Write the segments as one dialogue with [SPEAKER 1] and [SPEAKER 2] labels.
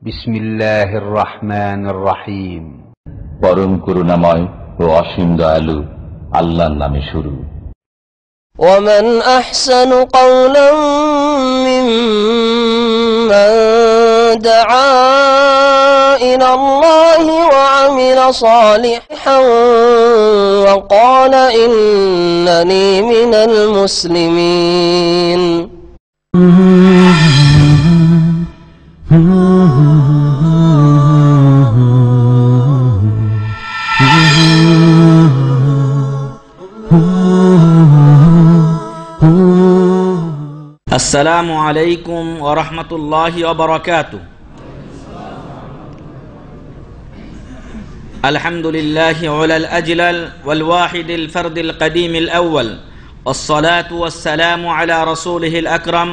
[SPEAKER 1] বিসমিল্লাহির রহমানির রহিম।
[SPEAKER 2] পরম করুণাময় ও অসীম দয়ালু আল্লাহর নামে শুরু।
[SPEAKER 3] ومن أحسن قولا ممن دعا إلى الله وعمل صالحا وقال إنني من المسلمين.
[SPEAKER 4] আসসালামু আলাইকুম ওয়া রাহমাতুল্লাহি ওয়া বারাকাতুহু। আলহামদুলিল্লাহি ওয়ালাল আজলাল ওয়াল ওয়াহিদিল ফারদিল কাদিমিল আউয়াল ওয়াসসালাতু ওয়াসসালামু আলা রাসূলিহিল আকরাম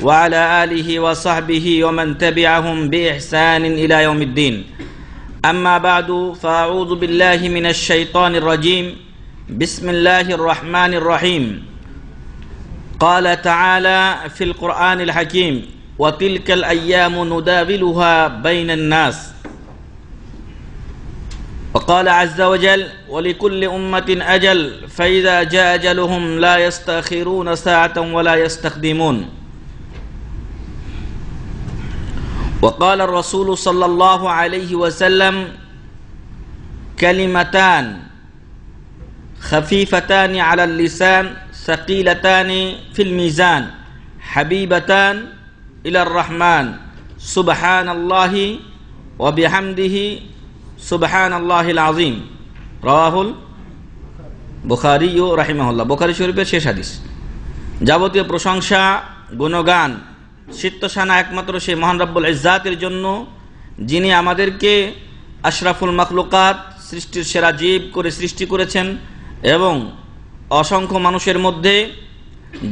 [SPEAKER 4] ওয়া আলা আলিহি ওয়া সাহবিহি ওয়া মান তাবিআহুম বিইহসানিন ইলা ইয়াউমিদ্দিন। আম্মা বা'দু ফাআউযু বিল্লাহি মিনাশ শাইতানির রাজীম। বিসমিল্লাহির রহমানির রহিম। قال تعالى في القرآن الحكيم وتلك الأيام نداولها بين الناس. وقال عز وجل ولكل أمة أجل فإذا جاء أجلهم لا يستأخرون ساعة ولا يستقدمون. وقال الرسول صلى الله عليه وسلم كلمتان خفيفتان على اللسان ثقيلتان في الميزان حبيبتان إلى الرحمن سبحان الله وبحمده سبحان الله العظيم. رواه البخاري رحمه الله. বুখারী শরীফের শেষ হাদিস। যাবতীয় প্রশংসা গুণগান সিদ্ধশানা একমাত্র সেই মহান রব্বুল ইজ্জাতের জন্য, যিনি আমাদেরকে আশরাফুল মাখলুকাত সৃষ্টির সেরা জীব করে সৃষ্টি করেছেন এবং অসংখ্য মানুষের মধ্যে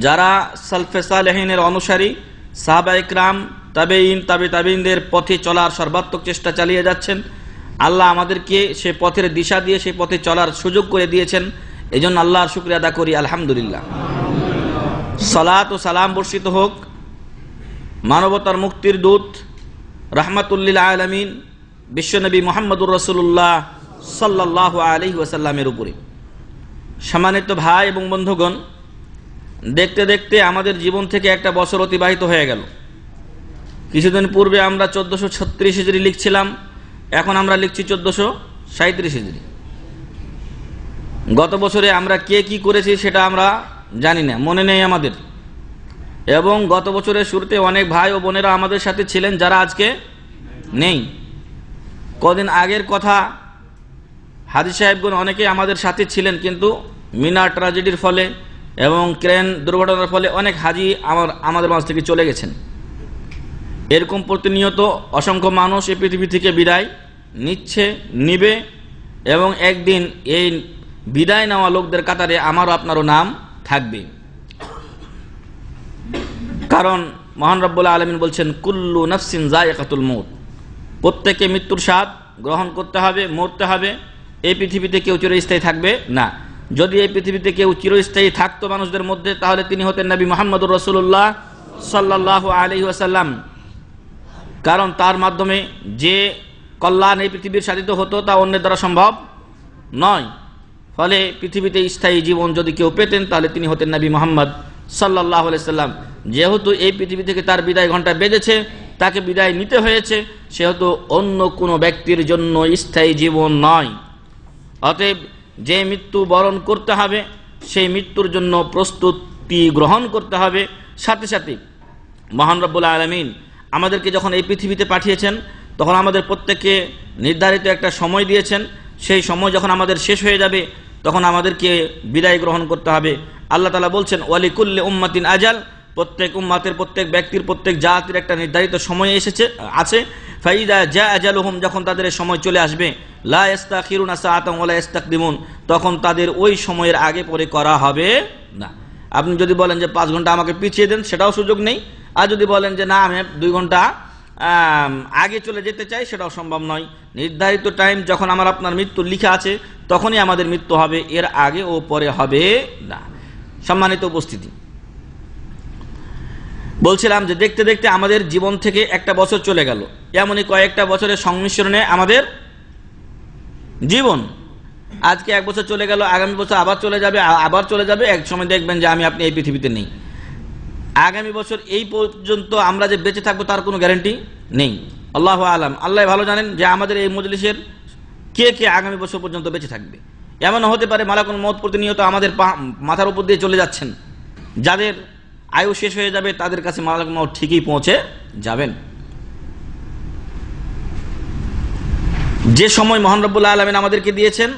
[SPEAKER 4] যারা সালফে সালেহিনের অনুসারী সাহাবা ইকরাম তাবেঈন তাবেঈনদের পথে চলার সর্বাত্মক চেষ্টা চালিয়ে যাচ্ছেন। আল্লাহ আমাদেরকে সে পথের দিশা দিয়ে সেই পথে চলার সুযোগ করে দিয়েছেন। এজন্য আল্লাহর শুকরিয়া আদা করি আলহামদুলিল্লাহ। সালাত ও সালাম বর্ষিত হোক মানবতার মুক্তির দূত রাহমাতুল লিল আলামিন বিশ্বনবী মুহাম্মদুর রাসূলুল্লাহ সাল্লাল্লাহু আলাইহি ওয়াসাল্লামের উপরে। সম্মানিত ভাই এবং বন্ধুগণ, দেখতে দেখতে আমাদের জীবন থেকে একটা বছর অতিবাহিত হয়ে গেল। কিছুদিন পূর্বে আমরা 1436 হিজরি লিখছিলাম, এখন আমরা লিখছি 1437 হিজরি। গত বছরে আমরা কে কি করেছি সেটা আমরা জানি না, মনে নেই আমাদের। এবং গত বছরের শুরুতে অনেক ভাই ও বোনেরা আমাদের সাথে ছিলেন যারা আজকে নেই। কদিন আগের কথা, হাজী সাহেবগণ অনেকেই আমাদের সাথে ছিলেন, কিন্তু মিনা ট্র্যাজেডির ফলে এবং ক্রেন দুর্ঘটনার ফলে অনেক হাজী আমাদের মাঝ থেকে চলে গেছেন। এরকম প্রতিনিয়ত অসংখ্য মানুষ এই পৃথিবী থেকে বিদায় নিবে এবং একদিন এই বিদায় নেওয়া লোকদের কাতারে আমারও আপনারও নাম থাকবে। কারণ মহান রব্বুল আলামিন বলছেন কুল্লু নাফসিন যায়িকাতুল মউত, প্রত্যেকে মৃত্যুর স্বাদ গ্রহণ করতে হবে, মরতে হবে। এই পৃথিবীতে কেউ চিরস্থায়ী থাকবে না। যদি এই পৃথিবীতে কেউ চিরস্থায়ী থাকতো মানুষদের মধ্যে, তাহলে তিনি হতেন নবী মুহাম্মদুর রাসূলুল্লাহ সাল্লাল্লাহু আলাইহি ওয়াসাল্লাম। কারণ তার মাধ্যমে যে কল্যাণ এই পৃথিবীর সাধিত হতো তা অন্যের দ্বারা সম্ভব নয়। ফলে পৃথিবীতে স্থায়ী জীবন যদি কেউ পেতেন তাহলে তিনি হতেন নবী মুহাম্মদ সাল্লাল্লাহু আলাইহি ওয়াসাল্লাম। যেহেতু এই পৃথিবী থেকে তার বিদায় ঘণ্টা বেজেছে, তাকে বিদায় নিতে হয়েছে, সেহেতু অন্য কোনো ব্যক্তির জন্য স্থায়ী জীবন নয়। অতএব যে মৃত্যু বরণ করতে হবে সেই মৃত্যুর জন্য প্রস্তুতি গ্রহণ করতে হবে। সাথে সাথে মহান রব্বুল আলামিন আমাদেরকে যখন এই পৃথিবীতে পাঠিয়েছেন তখন আমাদের প্রত্যেককে নির্ধারিত একটা সময় দিয়েছেন। সেই সময় যখন আমাদের শেষ হয়ে যাবে তখন আমাদেরকে বিদায় গ্রহণ করতে হবে। আল্লাহ তাআলা বলছেন ওয়ালিকুল্লি উম্মাতিন আজাল, প্রত্যেক উম্মাতের প্রত্যেক ব্যক্তির প্রত্যেক জাতির একটা নির্ধারিত সময় আছে। ফাইদা জা আজালুহুম, যখন তাদের সময় চলে আসবে, লা ইস্তাখিরুনা সাআতান ওয়া লা ইস্তাকদিমুন, তখন তাদের ওই সময়ের আগে পরে করা হবে না। আপনি যদি বলেন যে 5 ঘন্টা আমাকে পিছিয়ে দেন, সেটাও সুযোগ নেই। আর যদি বলেন যে না আমি 2 ঘন্টা আগে চলে যেতে চাই, সেটাও সম্ভব নয়। নির্ধারিত টাইম যখন আমার আপনার মৃত্যু লিখা আছে তখনই আমাদের মৃত্যু হবে, এর আগে ও পরে হবে না। সম্মানিত উপস্থিতি, বলছিলাম যে দেখতে দেখতে আমাদের জীবন থেকে একটা বছর চলে গেল, এমনই কয়েকটা বছরের সংমিশ্রণে আমাদের জীবন। আজকে এক বছর চলে গেল, আগামী বছর আবার চলে যাবে, এক সময় দেখবেন যে আপনি এই পৃথিবীতে নেই। আগামী বছর এই পর্যন্ত আমরা যে বেঁচে থাকবো তার কোনো গ্যারান্টি নেই। আল্লাহু আলাম, আল্লাহ ভালো জানেন যে আমাদের এই মজলিসের কে কে আগামী বছর পর্যন্ত বেঁচে থাকবে। এমন হতে পারে মালাকুল মউত প্রতিনিয়ত আমাদের মাথার উপর দিয়ে চলে যাচ্ছেন, যাদের আয়ু শেষ হয়ে যাবে তাদের কাছে মালাকুল মউত ঠিকই পৌঁছে যাবেন। যে সময় মহান রব্বুল আলামিন আমাদেরকে দিয়েছেন,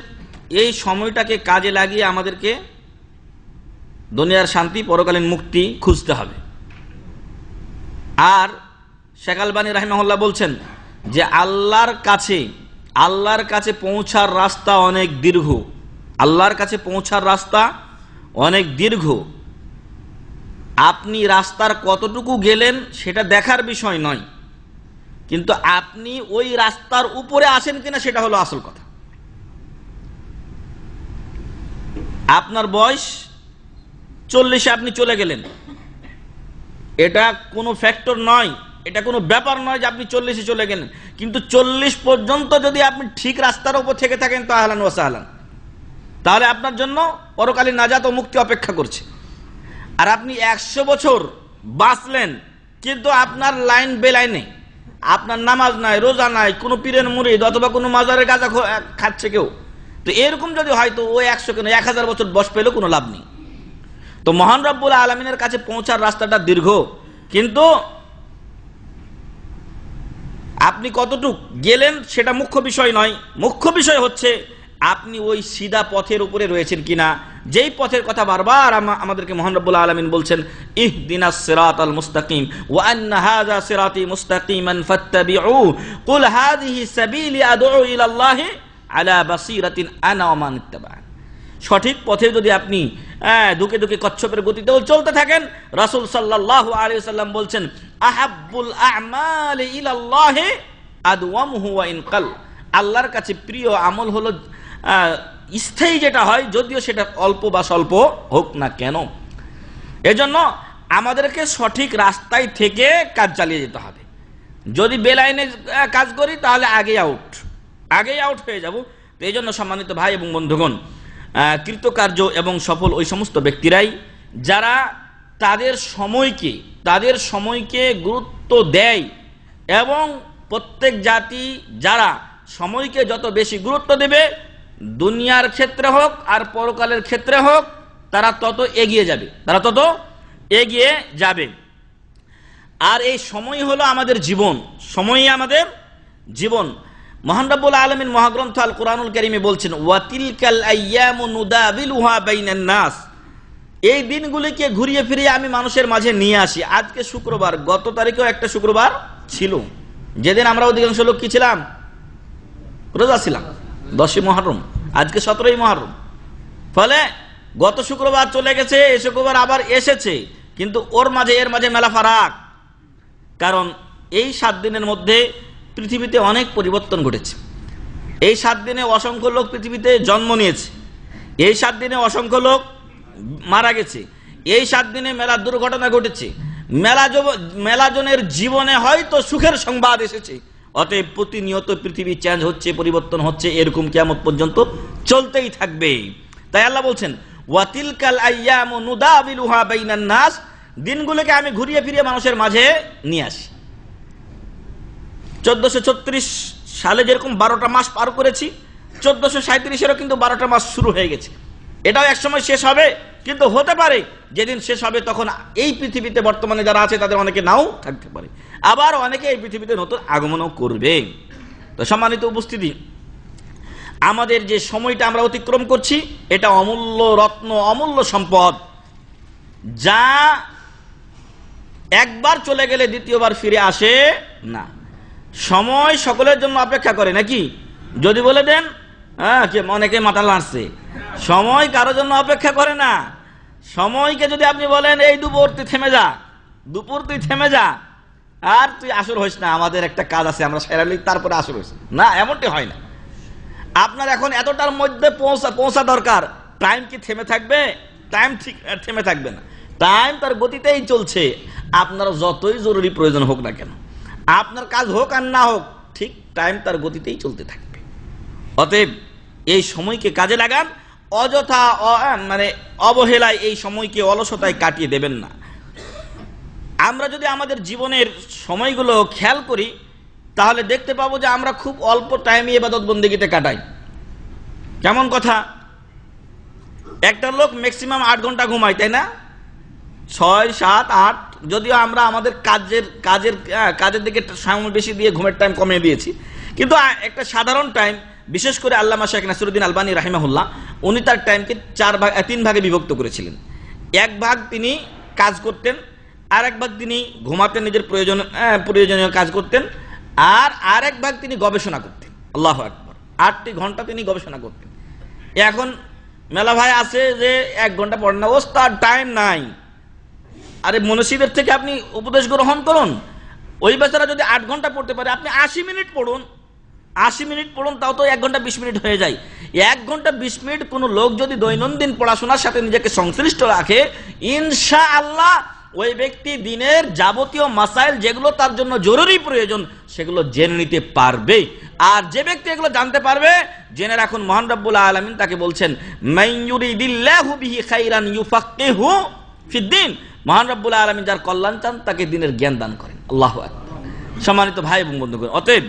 [SPEAKER 4] এই সময়টাকে কাজে লাগিয়ে আমাদেরকে দুনিয়ার শান্তি, পরকালীন মুক্তি খুঁজতে হবে। আর শেখ আলবানী রাহিমাহুল্লাহ বলছেন যে আল্লাহর কাছে পৌঁছার রাস্তা অনেক দীর্ঘ। আল্লাহর কাছে পৌঁছার রাস্তা অনেক দীর্ঘ। আপনি রাস্তার কতটুকু গেলেন সেটা দেখার বিষয় নয়, কিন্তু আপনি ওই রাস্তার উপরে আছেন কিনা সেটা হলো আসল কথা। আপনার বয়স 40-এ আপনি চলে গেলেন, এটা কোনো ফ্যাক্টর নয়, এটা কোনো ব্যাপার নয় যে আপনি 40-এ চলে গেলেন, কিন্তু 40 পর্যন্ত যদি আপনি ঠিক রাস্তার উপর থেকে থাকেন তো আহলান ওয়া সাহলান, তাহলে আপনার জন্য পরকালীন নাজাত ও মুক্তি অপেক্ষা করছে। আর আপনি 100 বছর বাঁচলেন কিন্তু আপনার লাইন বেলাইনে, আপনার নামাজ নাই, রোজা নাই, কোনো পীরের মুরিদ অথবা কোনো মাজারের গাঁজা খাচ্ছে কেউ, তো এরকম যদি হয় তো ওই 100 কেন 1000 বছর বয়স পেলেও কোনো লাভ নেই। তো মহান রব্বুল আলামিনের কাছে পৌঁছার রাস্তাটা দীর্ঘ, কিন্তু আপনি কতটুক গেলেন সেটা মুখ্য বিষয় নয়। মুখ্য বিষয় হচ্ছে আপনি ওই সিধা পথের উপরে রয়েছেন কিনা, যেই পথের কথা বারবার আমাদেরকে মহান রব্বুল আলামিন বলছেন, ইহদিনাস সিরাতাল মুস্তাকিম ওয়া আন্না হাযা সিরাতি মুস্তাকিমান ফাত্তাবিউ কুল হাযিহি সাবিলি আদউ ইলাল্লাহি আলা বাসীরাতিন আনা ওয়া মান ইত্তাবা'আনি। সঠিক পথে যদি আপনি দুকে দুকে কচ্ছপের গতিতেও চলতে থাকেন, রাসূল সাল্লাল্লাহু আলাইহি ওয়াসাল্লাম বলছেন, আহাব্বুল আ'মালি ইলাল্লাহি আদওয়ামুহু ওয়া ইনকাল। আল্লাহর কাছে প্রিয় আমল হলো স্থায়ী যেটা হয়, যদিও সেটা অল্প বা স্বল্প হোক না কেন। এজন্য আমাদেরকে সঠিক রাস্তায় থেকে কাজ চালিয়ে যেতে হবে। যদি বেলাইনে কাজ করি তাহলে আগেই আউট হয়ে যাব। তো এই জন্য সম্মানিত ভাই এবং বন্ধুগণ, কৃতকার্য এবং সফল ওই সমস্ত ব্যক্তিরাই যারা তাদের সময়কে গুরুত্ব দেয়, এবং প্রত্যেক জাতি যারা সময়কে যত বেশি গুরুত্ব দেবে, দুনিয়ার ক্ষেত্রে হোক আর পরকালের ক্ষেত্রে হোক, তারা তত এগিয়ে যাবে। আর এই সময় হলো আমাদের জীবন, সময়ই আমাদের জীবন। মহান রব্বুল আলামিন মহাগ্রন্থ আল কুরআনুল কারীমে বলছেন, ওয়াতিলকাল আইয়ামু নুদাবিলুহা বাইনান নাস। এই দিনগুলিকে ঘুরিয়ে ফিরিয়ে আমি মানুষের মাঝে নিয়ে আসি। আজকে শুক্রবার, গত তারিখেও একটা শুক্রবার ছিল, যেদিন আমরা অধিকাংশ লোক কি ছিলাম, রোজা ছিলাম, 10ই মুহররম, আজকে 17ই মুহররম। ফলে গত শুক্রবার চলে গেছে, এই শুক্রবার আবার এসেছে, কিন্তু এর মাঝে মেলা ফারাক। কারণ এই 7 দিনের মধ্যে পৃথিবীতে অনেক পরিবর্তন ঘটেছে। এই 7 দিনে অসংখ্য লোক পৃথিবীতে জন্ম নিয়েছে, এই 7 দিনে অসংখ্য লোক মারা গেছে, এই 7 দিনে মেলা দুর্ঘটনা ঘটেছে, মেলা জনের জীবনে হয়তো সুখের সংবাদ এসেছে। অতএব প্রতিনিয়ত পৃথিবী চেঞ্জ হচ্ছে, পরিবর্তন হচ্ছে, এরকম কিয়ামত পর্যন্ত চলতেই থাকবে। তাই আল্লাহ বলছেন, ওয়াতিলকাল আইয়ামু নুদাবিলুহা বাইনান নাস, দিনগুলোকে আমি ঘুরিয়ে ফিরিয়ে মানুষের মাঝে নিয়ে আসি। 1436 সালে যেরকম 12টা মাস পার করেছি, 1437-এরও কিন্তু 12টা মাস শুরু হয়ে গেছে। এটাও একসময় শেষ হবে, কিন্তু হতে পারে যেদিন শেষ হবে তখন এই পৃথিবীতে বর্তমানে যারা আছে তাদের অনেকে নাও থাকতে পারে, আবার অনেকে এই পৃথিবীতে নতুন আগমনও করবে। তো সম্মানিত উপস্থিতি, আমাদের যে সময়টা আমরা অতিক্রম করছি, এটা অমূল্য রত্ন, অমূল্য সম্পদ, যা একবার চলে গেলে দ্বিতীয়বার ফিরে আসে না। সময় সকলের জন্য অপেক্ষা করে নাকি? যদি বলে দেন অনেকে মাথা লাড়ছে, সময় কারোর জন্য অপেক্ষা করে না। সময়কে যদি আপনি বলেন, এই দুপুর তুই থেমে যা, আর তুই আসর হইস না, আমাদের একটা কাজ আছে, আমরা সেরালি তারপরে আসর হইস না, এমনটি হয় না। আপনার এখন এতটার মধ্যে পৌঁছা দরকার। টাইম কি থেমে থাকবে? টাইম ঠিক থেমে থাকবে না, টাইম তার গতিতেই চলছে। আপনার যতই জরুরি প্রয়োজন হোক না কেন, আপনার কাজ হোক আর না হোক, ঠিক টাইম তার গতিতেই চলতে থাকবে। অতএব এই সময়কে কাজে লাগান, অযথা মানে অবহেলায় এই সময়কে অলসতায় কাটিয়ে দেবেন না। আমরা যদি আমাদের জীবনের সময়গুলো খেয়াল করি তাহলে দেখতে পাবো যে আমরা খুব অল্প টাইমে ইবাদত বন্দেগীতে কাটাই। কেমন কথা, একটা লোক ম্যাক্সিমাম 8 ঘন্টা ঘুমায়, তাই না? 6, 7, 8, যদিও আমরা আমাদের কাজের দিকে সময় বেশি দিয়ে ঘুমের টাইম কমিয়ে দিয়েছি, কিন্তু একটা সাধারণ টাইম, বিশেষ করে আল্লামা শেখ নাসিরুদ্দিন আলবানী রাহিমাহুল্লাহ, উনি তার টাইমকে 3 ভাগে বিভক্ত করেছিলেন। 1 ভাগ তিনি কাজ করতেন, আর 1 ভাগ তিনি ঘুমাতেন, নিজের প্রয়োজনীয় কাজ করতেন, আর 1 ভাগ তিনি গবেষণা করতেন। আল্লাহু আকবার, 8টি ঘন্টা তিনি গবেষণা করতেন। এখন মেলা ভাই আছে যে 1 ঘন্টা পড়েন না, তার টাইম নাই। আরে মনীষীদের থেকে আপনি উপদেশ গ্রহণ করুন। ওই বেচারা যদি 8 ঘন্টা পড়তে পারে, আপনি 80 মিনিট পড়ুন, 80 মিনিট পড়ুন, তাও তো 1 ঘন্টা 20 মিনিট হয়ে যায়। 1 ঘন্টা 20 মিনিট কোনো লোক যদি দৈনন্দিন পড়াশোনার সাথে নিজেকে সংশ্লিষ্ট রাখে, ইনশাআল্লাহ ওই ব্যক্তি দিনের যাবতীয় মাসাইল যেগুলো তার জন্য জরুরি প্রয়োজন সেগুলো জেনে নিতে পারবে। আর যে ব্যক্তি এগুলো জানতে পারবে, জেনে রাখুন মহান রব্বুল আলামিন তাকে বলছেন মান ইউরিদিল্লাহু বিহি খাইরান ইউফাক্কিহু ফিদ্দিন। মহান রব্বুল আলামিন যার কল্যাণ চান তাকে দ্বীনের জ্ঞান দান করেন। আল্লাহু আকবার। সম্মানিত ভাই এবং বন্ধুগণ, অতএব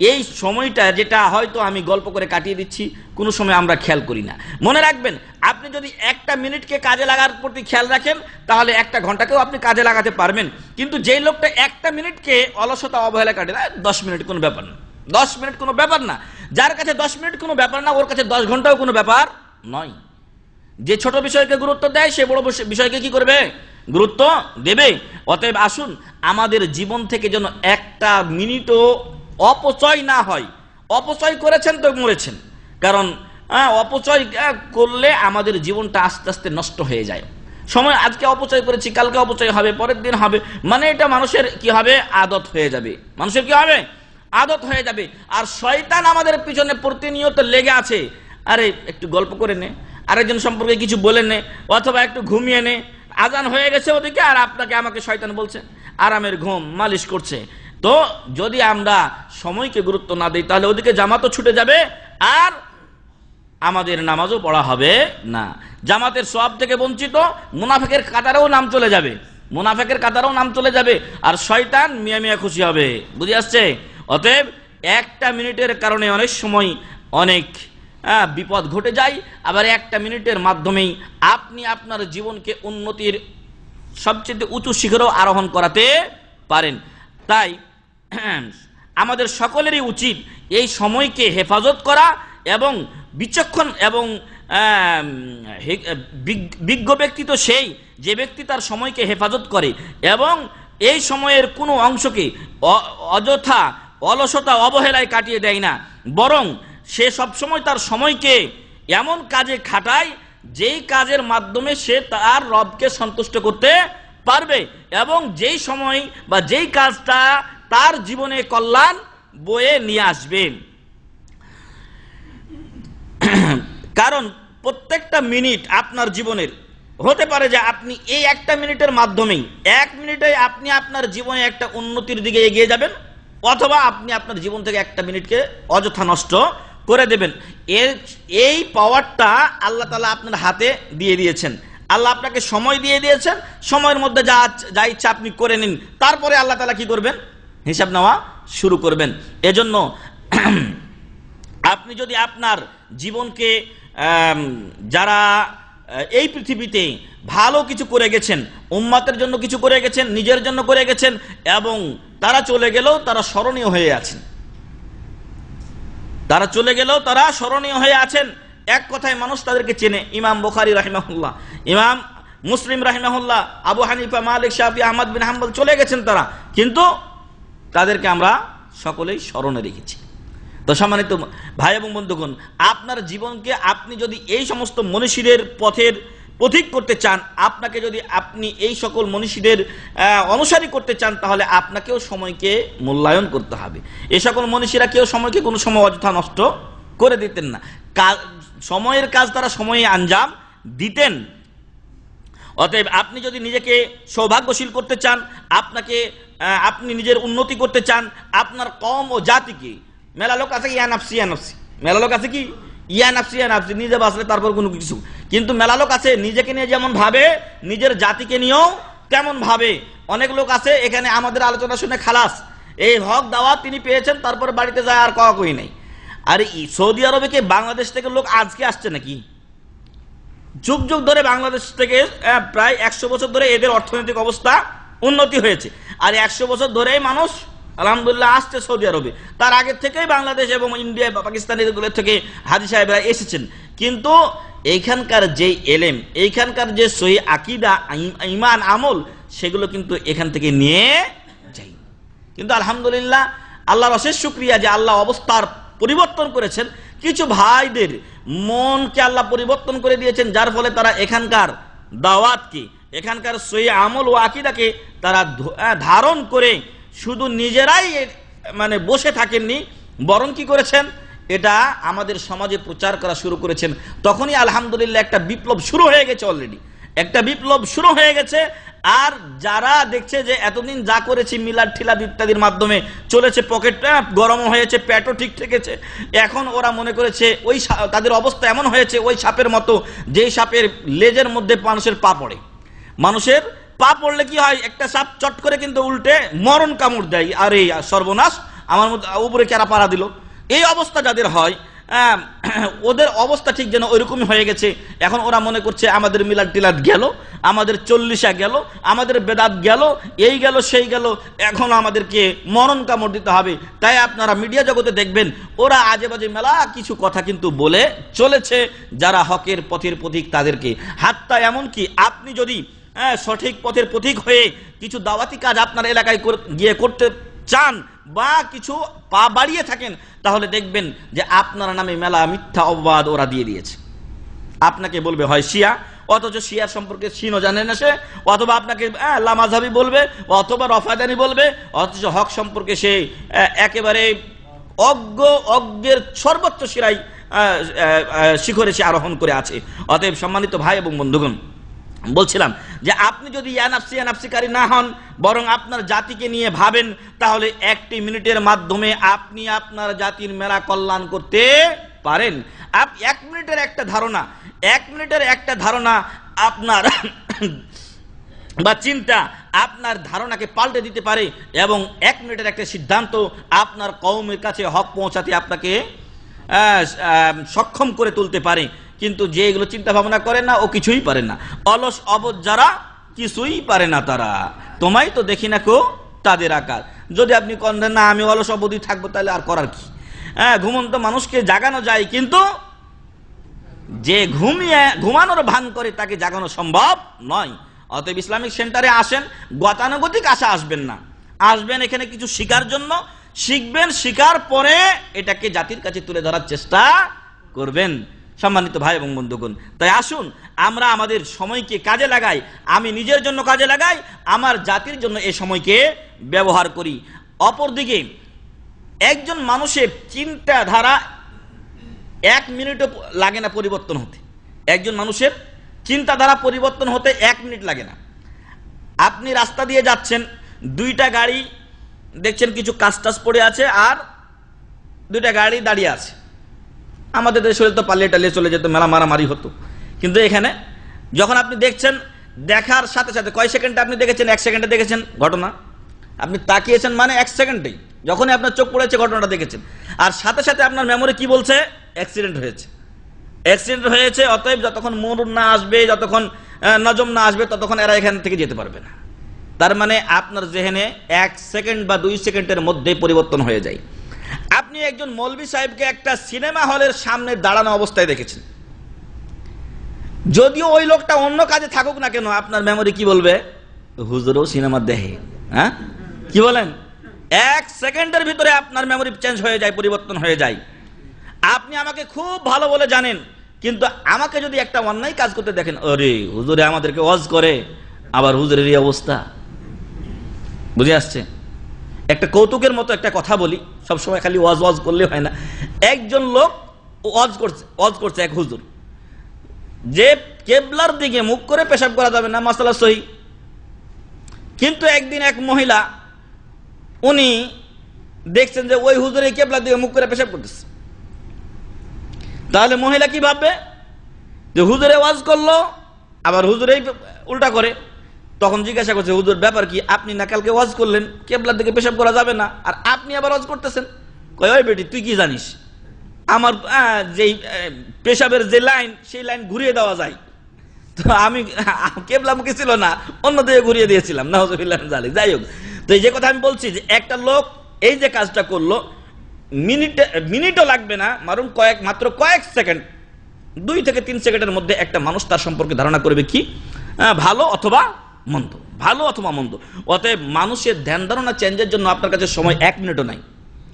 [SPEAKER 4] এই সময়টা যেটা হয়তো আমি গল্প করে কাটিয়ে দিচ্ছি, কোনো সময় আমরা খেয়াল করি না। মনে রাখবেন, আপনি যদি 1টা মিনিটকে কাজে লাগার প্রতি খেয়াল রাখেন তাহলে 1টা ঘন্টাকেও আপনি কাজে লাগাতে পারবেন। কিন্তু যেই লোকটা 1টা মিনিটকে অলসতা অবহেলা কাটে, 10 মিনিট কোনো ব্যাপার না, 10 মিনিট কোনো ব্যাপার না, যার কাছে 10 মিনিট কোনো ব্যাপার না, ওর কাছে 10 ঘন্টাও কোনো ব্যাপার নয়। যে ছোট বিষয়কে গুরুত্ব দেয় সে বড় বিষয়কে কি করবে? গুরুত্ব দেবে। অতএব আসুন আমাদের জীবন থেকে যেন 1টা মিনিটও অপচয় না হয়। অপচয় করেছেন তো মরেছেন, কারণ অপচয় করলে আমাদের জীবনটা আস্তে আস্তে নষ্ট হয়ে যায়। সময় আজকে অপচয় করেছি, কালকে অপচয় হবে, পরের দিন হবে, মানে এটা মানুষের কি হবে? আদত হয়ে যাবে। মানুষের কি হবে? আদত হয়ে যাবে। আর শয়তান আমাদের পিছনে প্রতিনিয়ত লেগে আছে, আরে একটু গল্প করে নে, আরেকজন সম্পর্কে কিছু বলে নে, অথবা একটু ঘুমিয়ে নে, আজান হয়ে গেছে ওদিকে, আর আমাকে শয়তান বলছে, আরামের ঘুম মালিশ করছে। তো যদি আমরা সময়কে গুরুত্ব না দিই তাহলে ওদিকে জামাতও ছুটে যাবে, আর আমাদের নামাজও পড়া হবে না। জামাতের সওয়াব থেকে বঞ্চিত, মুনাফিকের কাতারেও নাম চলে যাবে, মুনাফিকের কাতারেও নাম চলে যাবে, আর শয়তান মিয়া মিয়া খুশি হবে। বুঝে আসছে? অতএব 1টা মিনিটের কারণে অনেক সময় অনেক বিপদ ঘটে যায়, আবার 1টা মিনিটের মাধ্যমেই আপনি আপনার জীবনকে উন্নতির সবচেয়ে উঁচু শিখরেও আরোহণ করাতে পারেন। তাই আমাদের সকলেরই উচিত এই সময়কে হেফাজত করা এবং বিচক্ষণ এবং বিজ্ঞ ব্যক্তি তো সেই যে ব্যক্তি তার সময়কে হেফাজত করে এবং এই সময়ের কোনো অংশকে অযথা অলসতা অবহেলায় কাটিয়ে দেয় না, বরং সে সবসময় তার সময়কে এমন কাজে খাটায় যেই কাজের মাধ্যমে সে তার রবকে সন্তুষ্ট করতে পারবে এবং যেই সময় বা যেই কাজটা তার জীবনে কল্যাণ বয়ে নিয়ে আসবে। কারণ প্রত্যেকটা মিনিট আপনার জীবনের হতে পারে যে আপনি এই 1টা মিনিটের মাধ্যমেই 1 মিনিটে আপনি আপনার জীবনে একটা উন্নতির দিকে এগিয়ে যাবেন, অথবা আপনি আপনার জীবন থেকে 1টা মিনিটকে অযথা নষ্ট করে দেবেন। এই পাওয়ারটা আল্লাহ তাআলা আপনার হাতে দিয়ে দিয়েছেন। আল্লাহ আপনাকে সময় দিয়ে দিয়েছেন, সময়ের মধ্যে যা ইচ্ছা আপনি করে নিন, তারপরে আল্লাহ তাআলা কি করবেন? হিসাব নেওয়া শুরু করবেন। এজন্য আপনি যদি আপনার জীবনকে যারা এই পৃথিবীতে ভালো কিছু করে গেছেন, উম্মতের জন্য কিছু করে গেছেন, নিজের জন্য করে গেছেন এবং তারা চলে গেলেও তারা স্মরণীয় হয়ে আছেন, তারা চলে গেলেও তারা স্মরণীয় হয়ে আছেন। এক কথায় মানুষ তাদেরকে চেনে। ইমাম বুখারী রাহিমাহুল্লাহ, ইমাম মুসলিম রাহিমাহুল্লাহ, আবু হানিফা, মালিক, শাফি, আহমদ বিন হাম্বল চলে গেছেন তারা, কিন্তু তাদেরকে আমরা সকলেই স্মরণে রেখেছি। তো সম্মানিত ভাই এবং বন্ধুগণ, আপনার জীবনকে আপনি যদি এই সমস্ত মনীষীদের পথিক করতে চান, আপনাকে যদি আপনি এই সকল মনীষীদের অনুসারী করতে চান, তাহলে আপনাকেও সময়কে মূল্যায়ন করতে হবে। এই সকল মনীষীরা কেউ সময়কে কোনো সময় অযথা নষ্ট করে দিতেন না, সময়ের কাজ তারা সময়ে আঞ্জাম দিতেন। অতএব আপনি যদি নিজেকে সৌভাগ্যশীল করতে চান, আপনি নিজের উন্নতি করতে চান, আপনার কওম ও জাতিকে, মেলা লোক আছে ইয়া নাফসি ইয়া নাফসি, মেলা লোক আছে কি ইয়া নাফসি ইয়া নাফসি, নিজে বাঁচলে তারপর কোনো কিছু, কিন্তু মেলা লোক আছে নিজেকে নিয়ে যেমন ভাবে নিজের জাতিকে নিয়েও তেমন ভাবে। অনেক লোক আছে এখানে আমাদের আলোচনা শুনে খালাস, এই হক দাওয়াত তিনি পেয়েছেন, তারপর বাড়িতে যায় আর কই নাই। আর সৌদি আরবে কি বাংলাদেশ থেকে লোক আজকে আসছে নাকি? যুগ যুগ ধরে বাংলাদেশ থেকে প্রায় 100 বছর ধরে এদের অর্থনৈতিক অবস্থা উন্নতি হয়েছে, আর 100 বছর ধরেই মানুষ আলহামদুলিল্লাহ আসছে সৌদি আরবে। তার আগে থেকেই বাংলাদেশ এবং ইন্ডিয়া বা পাকিস্তান এগুলো থেকে হাজী সাহেবরা এসেছেন, কিন্তু এইখানকার যে এলেম, এইখানকার যে সহি আকীদা, ঈমান, আমল, সেগুলো কিন্তু এখান থেকে নিয়ে যাই। কিন্তু আলহামদুলিল্লাহ আল্লাহর অশেষ শুকরিয়া যে আল্লাহ অবস্থার পরিবর্তন করেছেন, কিছু ভাইদের মনকে আল্লাহ পরিবর্তন করে দিয়েছেন, যার ফলে তারা এখানকার দাওয়াতকে, এখানকার সহি আমল ও আকীদাকে তারা ধারণ করে শুধু নিজেরাই মানে বসে থাকেননি, বরং কি করেছেন, এটা আমাদের সমাজে প্রচার করা শুরু করেছেন। তখনই আলহামদুলিল্লাহ একটা বিপ্লব শুরু হয়ে গেছে, অলরেডি একটা বিপ্লব শুরু হয়ে গেছে। আর যারা দেখছে যে এতদিন যা করেছি মিলাদ ঠিলাদ ইত্যাদির মাধ্যমে চলেছে, পকেটটা গরম হয়েছে, পেটও ঠিক থেকেছে, এখন ওরা মনে করেছে ওই তাদের অবস্থা এমন হয়েছে ওই সাপের মতো, যেই সাপের লেজের মধ্যে মানুষের পা পড়ে। মানুষের পা পড়লে কি হয়, একটা সাপ চট করে কিন্তু উল্টে মরণ কামড় দেয়, আর এই সর্বনাশ আমার মধ্যে উপরে কেরা পাড়া দিল, এই অবস্থা যাদের হয়, ওদের অবস্থা ঠিক যেন ওইরকমই হয়ে গেছে। এখন ওরা মনে করছে আমাদের মিলাদ টিলাদ গেল, আমাদের 40 গেল, আমাদের বেদাত গেল, এই গেল সেই গেল, এখন আমাদেরকে মরণ কামড় দিতে হবে। তাই আপনারা মিডিয়া জগতে দেখবেন ওরা আজে বাজে মেলা কিছু কথা কিন্তু বলে চলেছে, যারা হকের পথের পথিক তাদেরকে। হাত্তা এমনকি আপনি যদি সঠিক পথের পথিক হয়ে কিছু দাওয়াতি কাজ আপনার এলাকায় গিয়ে করতে চান বা কিছু পা বাড়িয়ে থাকেন, তাহলে দেখবেন যে আপনার নামে মেলা মিথ্যা অপবাদ ওরা দিয়ে দিয়েছে। আপনাকে বলবে হয় শিয়া, অথচ শিয়ার সম্পর্কে শিনও জানে না সে, অথবা আপনাকে লামাযহাবী বলবে, অথবা রফাদানি বলবে, অথচ হক সম্পর্কে সে একেবারে অজ্ঞের সর্বোচ্চ শিখরে সে আরোহণ করে আছে। অতএব সম্মানিত ভাই এবং বন্ধুগণ, বলছিলাম যে আপনি যদি ইয়া নাফসিকারী না হন, বরং আপনার জাতিকে নিয়ে ভাবেন, তাহলে 1 মিনিটের মাধ্যমে আপনি আপনার জাতির মেলা কল্যাণ করতে পারেন। 1 মিনিটের একটা ধারণা আপনার বা চিন্তা আপনার ধারণাকে পাল্টে দিতে পারে, এবং 1 মিনিটের একটা সিদ্ধান্ত আপনার কওমের কাছে হক পৌঁছাতে আপনাকে সক্ষম করে তুলতে পারে। কিন্তু যে এগুলো চিন্তা ভাবনা করে না, ও কিছুই পারে না। অলস অবধ যারা, কিছুই পারে না তারা, তোমায় তো দেখি না কো তাদের আকার। যদি আপনি করেন না আমি অলস অবধি থাকবো, তাহলে আর করার কি? ঘুমন্ত মানুষকে জাগানো যায়, কিন্তু যে ঘুমানোর ভান করে তাকে জাগানো সম্ভব নয়। অতএব ইসলামিক সেন্টারে আসেন, গতানুগতিক আশা আসবেন না, আসবেন এখানে কিছু শিকার জন্য, শিখবেন, শিকার পরে এটাকে জাতির কাছে তুলে ধরার চেষ্টা করবেন। সম্মানিত ভাই এবং বন্ধুগণ, তাই আসুন আমরা আমাদের সময়কে কাজে লাগাই, আমি নিজের জন্য কাজে লাগাই, আমার জাতির জন্য এই সময়কে ব্যবহার করি। অপরদিকে একজন মানুষের চিন্তাধারা 1 মিনিটও লাগে না পরিবর্তন হতে। একজন মানুষের চিন্তাধারা পরিবর্তন হতে 1 মিনিট লাগে না। আপনি রাস্তা দিয়ে যাচ্ছেন, 2টা গাড়ি দেখছেন কিছু কাজ টাজ পড়ে আছে, আর 2টা গাড়ি দাঁড়িয়ে আছে। আমাদের দেশে তো পালিয়ে টালিয়ে চলে যেত, মেলা মারামারি হতো, কিন্তু এখানে যখন আপনি দেখছেন, দেখার সাথে সাথে কয় সেকেন্ডে আপনি দেখেছেন? 1 সেকেন্ডে দেখেছেন ঘটনা, আপনি তাকিয়েছেন মানে 1 সেকেন্ডেই, যখনই আপনার চোখ পড়েছে ঘটনাটা দেখেছেন, আর সাথে সাথে আপনার মেমোরি কি বলছে? অ্যাক্সিডেন্ট হয়েছে। অতএব যতক্ষণ মরুন না আসবে, যতক্ষণ নজম না আসবে, ততক্ষণ এরা এখান থেকে যেতে পারবে না। তার মানে আপনার জেহেনে 1 সেকেন্ড বা 2 সেকেন্ডের মধ্যে পরিবর্তন হয়ে যায়। আপনি একজন মৌলভী সাহেবকে একটা সিনেমা হলের সামনে দাঁড়ানো অবস্থায় দেখেছেন, যদিও ওই লোকটা অন্য কাজে থাকুক না কেন, আপনার মেমোরি কি বলবে? হুজুরও সিনেমা দেখে। হ্যাঁ, কি বলেন? 1 সেকেন্ডের ভিতরে আপনার মেমোরি চেঞ্জ হয়ে যায়, পরিবর্তন হয়ে যায়। আপনি আমাকে খুব ভালো বলে জানেন, কিন্তু আমাকে যদি একটা অন্যায় কাজ করতে দেখেন, আরে হুজুরে আমাদেরকে ওয়াজ করে, আবার হুজুরের এই অবস্থা। বুঝে আসছে? একটা কৌতুকের মতো একটা কথা বলি, সবসময় খালি ওয়াজ করলে হয় না। একজন লোক ওয়াজ করছে, এক হুজুর, যে কেবলার দিকে মুখ করে পেশাব করা যাবে না, মাসালা সহি। কিন্তু একদিন এক মহিলা উনি দেখছেন যে ওই হুজুরে কেবলার দিকে মুখ করে পেশাব করতেছে, তাহলে মহিলা কি ভাববে যে হুজুরে ওয়াজ করলো আবার হুজুরেই উল্টা করে। তখন জিজ্ঞাসা করছে, হুজুর ব্যাপার কি? আপনি না কালকে ওয়াজ করলেন কেবলার দিকে পেশাব করা যাবে না, আর আপনি আবার ওয়াজ করতেছেন। কয়, ওই বেটি তুই কি জানিস, আমার যেই পেশাবের যে লাইন সেই লাইন ঘুরিয়ে দেওয়া যায়, তো আমি কেবলামুখী ছিল না, অন্যদিকে ঘুরিয়ে দিয়েছিলাম। নাউযুবিল্লাহ মিন যালিক। যাই হোক, তো এই যে কথা আমি বলছি যে একটা লোক এই যে কাজটা করলো, মিনিটও লাগবে না, মাত্র কয়েক সেকেন্ড, 2 থেকে 3 সেকেন্ডের মধ্যে একটা মানুষ তার সম্পর্কে ধারণা করবে কি ভালো অথবা মন্দ, ভালো অথবা মন্দ। অতএব মানুষের ধ্যান ধারণা চেঞ্জের জন্য আপনার কাছে সময় 1 মিনিটও নাই,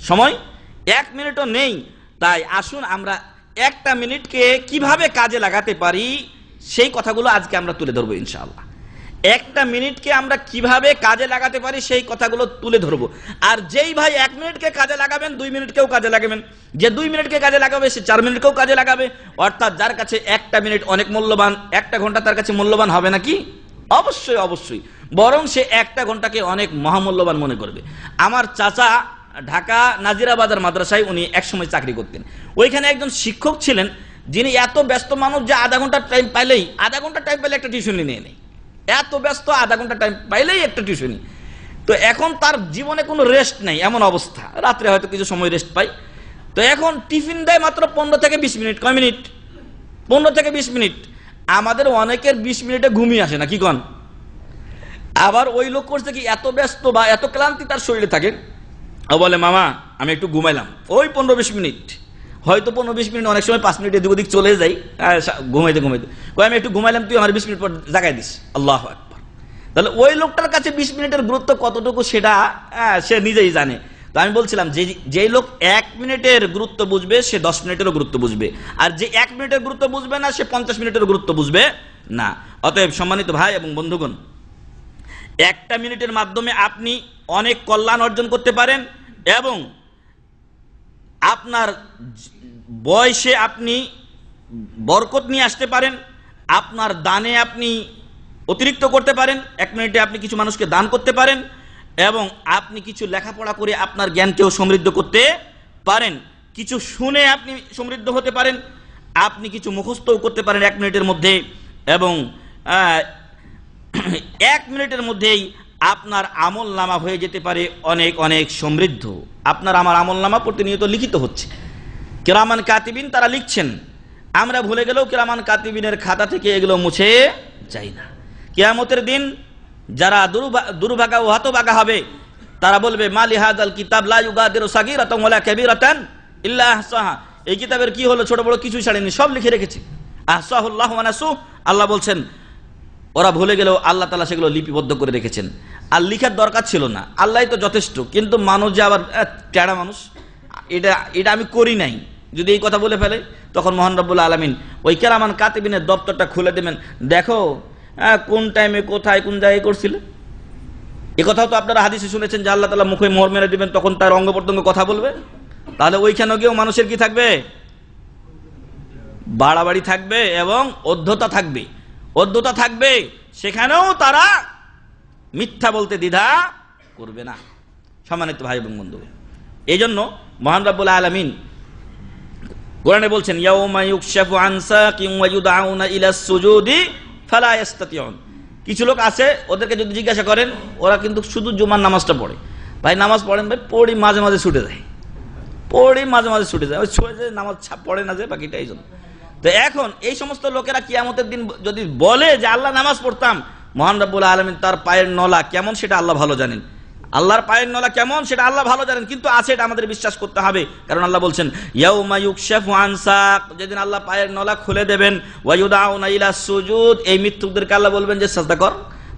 [SPEAKER 4] সময় 1 মিনিটও নেই। তাই আসুন আমরা 1টা মিনিটকে কিভাবে কাজে লাগাতে পারি সেই কথাগুলো আজকে আমরা তুলে ধরবো ইনশাআল্লাহ। 1টা মিনিটকে আমরা কিভাবে কাজে লাগাতে পারি সেই কথাগুলো তুলে ধরবো। আর যেই ভাই 1 মিনিটকে কাজে লাগাবেন 2 মিনিটকেও কাজে লাগাবেন, যে 2 মিনিটকে কাজে লাগাবে সে 4 মিনিটকেও কাজে লাগাবে। অর্থাৎ যার কাছে 1টা মিনিট অনেক মূল্যবান, 1টা ঘন্টা তার কাছে মূল্যবান হবে নাকি? অবশ্যই অবশ্যই, বরং সে 1টা ঘন্টাকে অনেক মহামূল্যবান মনে করবে। আমার চাচা ঢাকা নাজিরাবাজার মাদ্রাসায় উনি একসময় চাকরি করতেন। ওইখানে একজন শিক্ষক ছিলেন যিনি এত ব্যস্ত মানুষ যে আধা ঘন্টা টাইম পাইলেই একটা টিউশনি নিয়ে নেয়। এত ব্যস্ত, আধা ঘন্টা টাইম পাইলেই একটা টিউশনি। তো এখন তার জীবনে কোনো রেস্ট নেই, এমন অবস্থা। রাত্রে হয়তো কিছু সময় রেস্ট পাই। তো এখন টিফিন দেয় মাত্র 15 থেকে 20 মিনিট। কয় মিনিট? 15 থেকে 20 মিনিট। আমাদের অনেকের 20 মিনিটে ঘুমিয়ে আসে না, কি কন? আবার ওই লোক করছে কি, এত ব্যস্ত বা এত ক্লান্তি তার শরীরে থাকে, ও বলে মামা আমি একটু ঘুমাইলাম, ওই 15-20 মিনিট, হয়তো 15-20 মিনিট, অনেক সময় 5 মিনিট এদিক ওদিক চলে যাই ঘুমাইতে ঘুমাইতে। কয় আমি একটু ঘুমাইলাম, তুই আমার 20 মিনিট পর জাগাই দিস। আল্লাহু আকবার। তাহলে ওই লোকটার কাছে 20 মিনিটের গুরুত্ব কতটুকু সেটা সে নিজেই জানে। তো আমি বলছিলাম যে লোক 1 মিনিটের গুরুত্ব বুঝবে সে 10 মিনিটেরও গুরুত্ব বুঝবে, আর যে 1 মিনিটের গুরুত্ব বুঝবে না সে 50 মিনিটের গুরুত্ব বুঝবে না। অতএব সম্মানিত ভাই এবং বন্ধুগণ, 1টা মিনিটের মাধ্যমে আপনি অনেক কল্যাণ অর্জন করতে পারেন এবং আপনার বয়সে আপনি বরকত নিয়ে আসতে পারেন, আপনার দানে আপনি অতিরিক্ত করতে পারেন। 1 মিনিটে আপনি কিছু মানুষকে দান করতে পারেন এবং আপনি কিছু লেখাপড়া করে আপনার জ্ঞানকেও সমৃদ্ধ করতে পারেন, কিছু শুনে আপনি সমৃদ্ধ হতে পারেন, আপনি কিছু মুখস্থও করতে পারেন 1 মিনিটের মধ্যে, এবং 1 মিনিটের মধ্যেই আপনার আমল নামা হয়ে যেতে পারে অনেক অনেক সমৃদ্ধ। আপনার আমার আমল নামা প্রতিনিয়ত লিখিত হচ্ছে, কিরামান কাতিবিন তারা লিখছেন। আমরা ভুলে গেলেও কিরামান কাতিবিনের খাতা থেকে এগুলো মুছে যায় না। কিয়ামতের দিন যারা দুর্ভাগা ও হতভাগা হবে তারা বলবে মালি হাযাল কিতাব লা ইউগাদিরু সাগীরাতান ওয়ালা কাবীরাতান ইল্লা আহসাহা। এই কিতাবের কি হলো, ছোট বড় কিছুই ছাড়েনি, সব লিখে রেখেছে। আহসাহুল্লাহু ওয়া নাসু, আল্লাহ বলছেন ওরা ভুলে গেলেও আল্লাহ তাআলা সেগুলো লিপিবদ্ধ করে রেখেছেন। আর লিখার দরকার ছিল না, আল্লাহই তো যথেষ্ট। কিন্তু মানুষ যে আবার টেড়া মানুষ, এটা আমি করি নাই যদি এই কথা বলে ফেলে, তখন মহান রব্বুল আলামিন ওই কিরামান কাতিবিনের দপ্তরটা খুলে দেবেন, দেখো কোন টাইমে কোথায় কোন জায়গায় করছিলে। এ কথাও তো আপনারা হাদিসে শুনেছেন যে আল্লাহ তাআলা মুখে মোহর মেরে দিবেন, তখন তার অঙ্গ প্রত্যঙ্গ কথা বলবে। তাহলে ওইখানে গিয়েও মানুষের কি থাকবে? বাড়াবাড়ি থাকবে এবং অধ্যতা থাকবে, অধ্যতা থাকবে। সেখানেও তারা মিথ্যা বলতে দ্বিধা করবে না। সম্মানিত ভাই এবং বন্ধু, এই জন্য মহান রব্বুল আলামিন কোরআনে বলছেন ইয়াউমা ইউকশাফু আন সাকিন ওয়া ইউদআউনা ইলাস সুজুদি ফালা ইস্তাতিউন। কিছু লোক আছে, ওদেরকে যদি জিজ্ঞাসা করেন, ওরা কিন্তু শুধু জুমার নামাজটা পড়ে। ভাই নামাজ পড়েন? ভাই পড়ি, মাঝে মাঝে ছুটে যায়, পড়ি মাঝে মাঝে ছুটে যায়, ওই ছুটে যায়, নামাজ পড়ে না যে বাকিটা। এই জন্য তো এখন এই সমস্ত লোকেরা কিয়ামতের দিন যদি বলে যে আল্লাহ নামাজ পড়তাম, মহান রব্বুল আলামিন তার পায়ের নলা কেমন সেটা আল্লাহ ভালো জানেন, আল্লাহর পায়ের নলা কেমন সেটা আল্লাহ ভালো জানেন, কিন্তু আছে এটা আমাদের বিশ্বাস করতে হবে। কারণ আল্লাহ বলছেন ইয়াউমা ইউকশাফু আন সাক, যেদিন আল্লাহ পায়ের নলা খুলে দেবেন, ওয়া ইউদআউনা ইলাস সুজুদ, এই মিথ্যুকদেরকে আল্লাহ বলবেন যে সাজদা কর,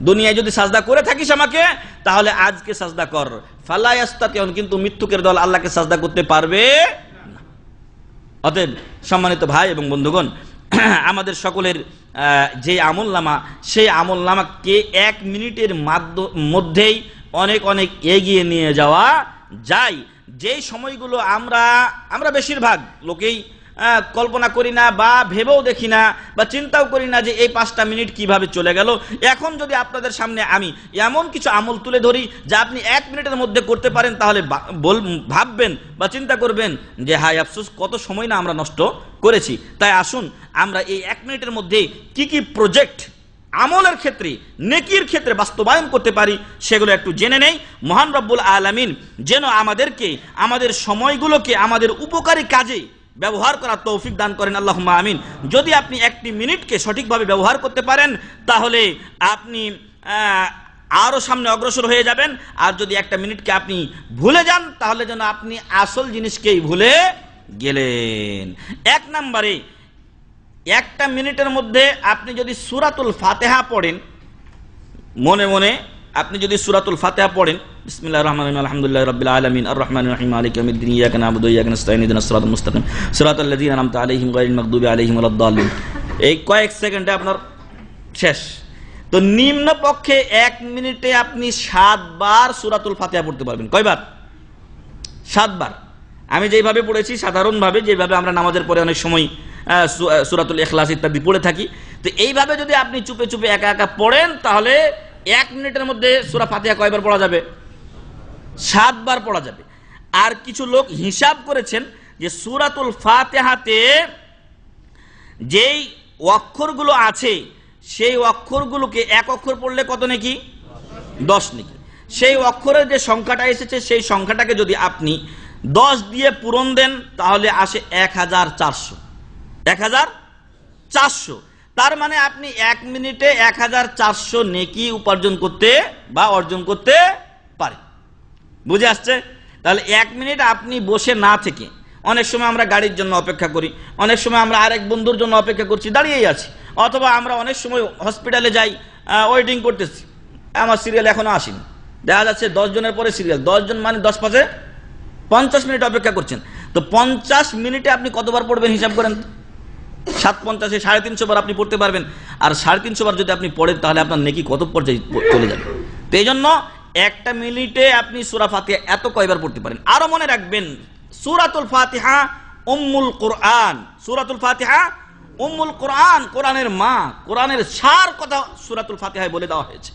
[SPEAKER 4] দুনিয়ায় যদি সাজদা করে থাকিস আমাকে তাহলে আজকে সাজদা কর। ফালা ইস্তাতিউন, কিন্তু মিথ্যুকের দল আল্লাহকে সাজদা করতে পারবে না। অতএব সম্মানিত ভাই এবং বন্ধুগণ, আমাদের সকলের যে আমল নামা, সেই আমল নামাকে 1 মিনিটের মধ্যেই অনেক অনেক এগিয়ে নিয়ে যাওয়া যায়। যেই সময়গুলো আমরা বেশিরভাগ লোকেই কল্পনা করি না বা ভেবেও দেখি না বা চিন্তাও করি না যে এই 5টা মিনিট কিভাবে চলে গেল। এখন যদি আপনাদের সামনে আমি এমন কিছু আমল তুলে ধরি যা আপনি 1 মিনিটের মধ্যে করতে পারেন, তাহলে ভাববেন বা চিন্তা করবেন যে হায় আফসোস, কত সময় না আমরা নষ্ট করেছি। তাই আসুন আমরা এই 1 মিনিটের মধ্যে কি কি প্রজেক্ট আমলের ক্ষেত্রে, নেকির ক্ষেত্রে বাস্তবায়ন করতে পারি সেগুলো একটু জেনে নেই। মহান রব্বুল আলামিন যেন আমাদেরকে আমাদের সময়গুলোকে আমাদের উপকারী কাজে ব্যবহার করার তৌফিক দান করেন, আল্লাহুম্মা আমিন। যদি আপনি 1টি মিনিটকে সঠিকভাবে ব্যবহার করতে পারেন তাহলে আপনি আরো সামনে অগ্রসর হয়ে যাবেন। আর যদি 1টা মিনিটকে আপনি ভুলে যান তাহলে যেন আপনি আসল জিনিসকেই ভুলে গেলেন। 1 নম্বরে 1টা মিনিটের মধ্যে আপনি যদি সূরাতুল ফাতিহা পড়েন, মনে মনে আপনি যদি সূরাতুল ফাতিহা পড়েন, বিসমিল্লাহির রহমানির রহিম, আলহামদুলিল্লাহি রাব্বিল আলামিন, আর রহমানির রহিম, মালিকি ইয়াউমিদ্দিন, ইয়াকা না'বুদু ওয়া ইয়াকা নাস্তাঈন, ইহদিনাস সিরাতাল মুস্তাকিম, সিরাতাল লাযীনা আন'আমতা আলাইহিম গায়রিল মাগদুবি আলাইহিম ওয়ালাদ-দাল্লিন, এই কয়েক সেকেন্ডে আপনার শেষ। তো নিম্ন পক্ষে 1 মিনিটে আপনি 7 বার সূরাতুল ফাতিহা পড়তে পারবেন। কয়বার? 7 বার। আমি যেভাবে পড়েছি, সাধারণভাবে যেভাবে আমরা নামাজের পরে অনেক সময় সূরাতুল ইখলাস ইত্যাদি পড়ে থাকি, তো এইভাবে যদি আপনি চুপে চুপে একা একা পড়েন তাহলে 1 মিনিটের মধ্যে সূরা ফাতিহা কয়বার পড়া যাবে? 7 বার পড়া যাবে। আর কিছু লোক হিসাব করেছেন যে সূরাতুল ফাতিহাতে যেই অক্ষরগুলো আছে সেই অক্ষরগুলোকে 1 অক্ষর পড়লে কত নেকি? 10 নেকি। সেই অক্ষরের যে সংখ্যাটা এসেছে সেই সংখ্যাটাকে যদি আপনি 10 দিয়ে পূরণ দেন তাহলে আসে 1400। 1400। তার মানে আপনি 1 মিনিটে 1400 নেকি উপার্জন করতে বা অর্জন করতে পারেন। বুঝে আসছে? তাহলে 1 মিনিট আপনি বসে না থেকে, অনেক সময় আমরা গাড়ির জন্য অপেক্ষা করি, অনেক সময় আমরা আরেক বন্ধুর জন্য অপেক্ষা করছি, দাঁড়িয়েই আছি, অথবা আমরা অনেক সময় হসপিটালে যাই, ওয়েটিং করতেছি, আমার সিরিয়াল এখনো আসেনি, দেখা যাচ্ছে 10 জনের পরে সিরিয়াল, 10 জন মানে 10 পাশে 50 মিনিট অপেক্ষা করছেন। তো 50 মিনিটে আপনি কতবার পড়বেন হিসাব করেন? 7×50 350 বার আপনি পড়তে পারবেন। আর 350 বার যদি আপনি পড়েন তাহলে আপনার নেকি কত পর্যায়ে চলে যাবে। তো এই জন্য 1টা মিনিটে আপনি সূরা ফাতিহা এত কয়বার পড়তে পারেন। আরো মনে রাখবেন, সূরাতুল ফাতিহা উম্মুল কোরআন। সূরাতুল ফাতিহা উম্মুল কোরআন, কোরআনের মা, কোরআনের সার কথা সূরাতুল ফাতিহায় বলে দেওয়া হয়েছে।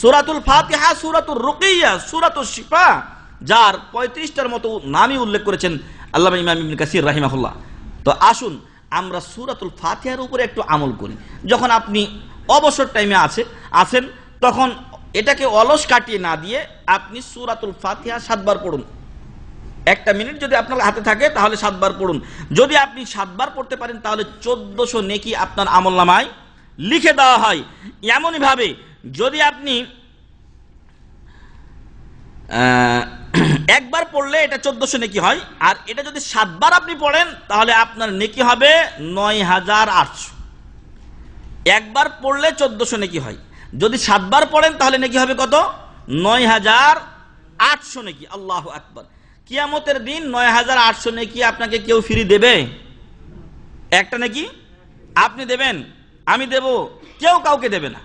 [SPEAKER 4] সূরাতুল ফাতিহা সূরাতুর রুকিয়া, সূরাতুশ শিফা, যার 35টার মতো নামই উল্লেখ করেছেন আল্লামা ইমাম ইবনে কাসির রাহিমাহুল্লাহ। তো আসুন আমরা সূরাতুল ফাতিহার উপরে একটু আমল করি। যখন আপনি অবসর টাইমে আছেন তখন এটাকে অলস কাটিয়ে না দিয়ে আপনি সূরাতুল ফাতিহা 7 বার পড়ুন। 1টা মিনিট যদি আপনার হাতে থাকে তাহলে 7 বার পড়ুন। যদি আপনি 7 বার পড়তে পারেন তাহলে 1400 নেকি আপনার আমলনামায় লিখে দেওয়া হয়। এমনই ভাবে যদি আপনি একবার পড়লে এটা 1400 নেকি হয়, আর এটা যদি 7 বার আপনি পড়েন তাহলে আপনার নেকি হবে 9800। একবার পড়লে 1400 নেকি হয়, যদি 7 বার পড়েন তাহলে নেকি হবে কত? 9800 নেকি। আল্লাহু আকবার। কিয়ামতের দিন 9800 নেকি আপনাকে কেউ ফ্রি দেবে? একটা নেকি আপনি দেবেন, আমি দেব, কেউ কাউকে দেবে না।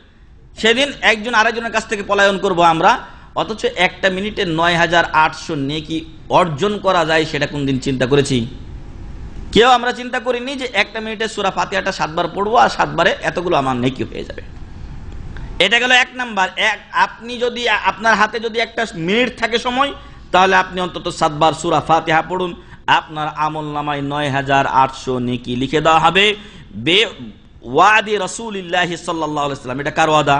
[SPEAKER 4] সেদিন একজন আরেকজনের কাছ থেকে পলায়ন করব আমরা, অথচ 1টা মিনিটে 9800 নেকি অর্জন করা যায় সেটা কোনদিন চিন্তা করেছি? কেউ আমরা চিন্তা করিনি যে 1টা মিনিটে সূরা ফাতিহাটা 7 বার পড়বো আর 7 বারে এতগুলো আমার নেকি হয়ে যাবে। এটা গেল 1 নাম্বার। আপনি যদি আপনার হাতে যদি 1টা মিনিট থাকে সময় তাহলে আপনি অন্তত 7 বার সূরা ফাতিহা পড়ুন, আপনার আমলনামায় 9800 নেকি লিখে দেওয়া হবে। ওয়াদি রাসূলুল্লাহ সাল্লাল্লাহু আলাইহি ওয়াসাল্লাম। এটা কার ওয়াদা?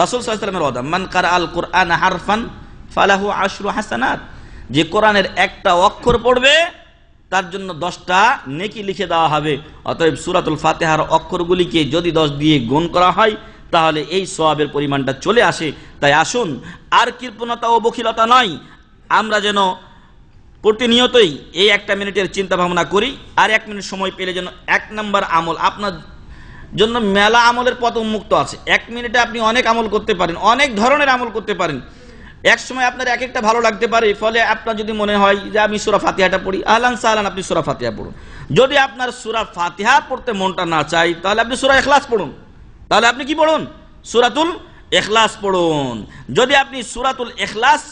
[SPEAKER 4] রাসূল সাল্লাল্লাহু আলাইহি ওয়াসাল্লামের ওয়াদা। মান কারাআল কুরআন হারফান ফালাহু 10 হাসানাত। যে কোরআনের 1টা অক্ষর পড়বে তার জন্য 10টা নেকি লিখে দেওয়া হবে। অতএব সূরাতুল ফাতিহার অক্ষরগুলিকে যদি 10 দিয়ে গুণ করা হয় তাহলে এই সওয়াবের পরিমাণটা চলে আসে। তাই আসুন আর কৃপণতা ও বখিলতা নয়, আমরা যেন প্রতিনিয়তই এই 1টা মিনিটের চিন্তা ভাবনা করি। আর 1 মিনিট সময় পেলে যেন 1 নাম্বার আমল, আপনার জন্য মেলা আমলের পথ উন্মুক্ত আছে। 1 মিনিটে আপনি অনেক আমল করতে পারেন, অনেক ধরনের আমল করতে পারেন। এক সময় আপনার এক একটা ভালো লাগতে পারে, ফলে আপনার যদি মনে হয় যে আমি সূরা ফাতিহাটা পড়ি, আহলান সাহলান, আপনি সূরা ফাতিহা পড়ুন। যদি আপনার সূরা ফাতিহা পড়তে মনটা না চাই তাহলে আপনি সূরা ইখলাস পড়ুন। তাহলে আপনি কি পড়ুন? সূরাতুল ইখলাস পড়ুন। যদি আপনি সূরাতুল ইখলাস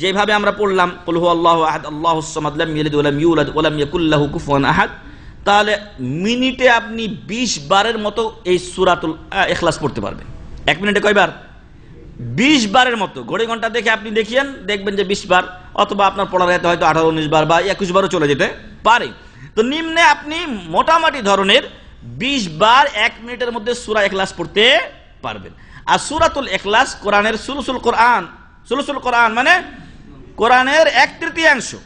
[SPEAKER 4] যেভাবে আমরা পড়লাম কুল হুয়াল্লাহু আহাদ আল্লাহুস সামাদ লাম ইয়ালিদ ওয়া লাম ইউলাদ ওয়া লাম ইয়াকুল লাহু কুফুয়ান আহাদ, তাহলে মিনিটে আপনি 20 বারের মতো এই সূরাতুল ইখলাস পড়তে পারবেন। 1 মিনিটে কয়বার? 20 বারের মতো। ঘড়ি ঘন্টা দেখে আপনি দেখিয়েন, দেখবেন যে 20 বার, অথবা আপনার পড়ার রাতে হয়তো 18-19 বার বা 21 বারও চলে যেতে পারে। তো নিম্নে আপনি মোটামুটি ধরনের 20 বার 1 মিনিটের মধ্যে সূরা ইখলাস পড়তে পারবেন। আর সূরাতুল ইখলাস কোরআনের সুলুসুল কোরআন, সুলুসুল কোরআন মানে কোরআনের 1/3।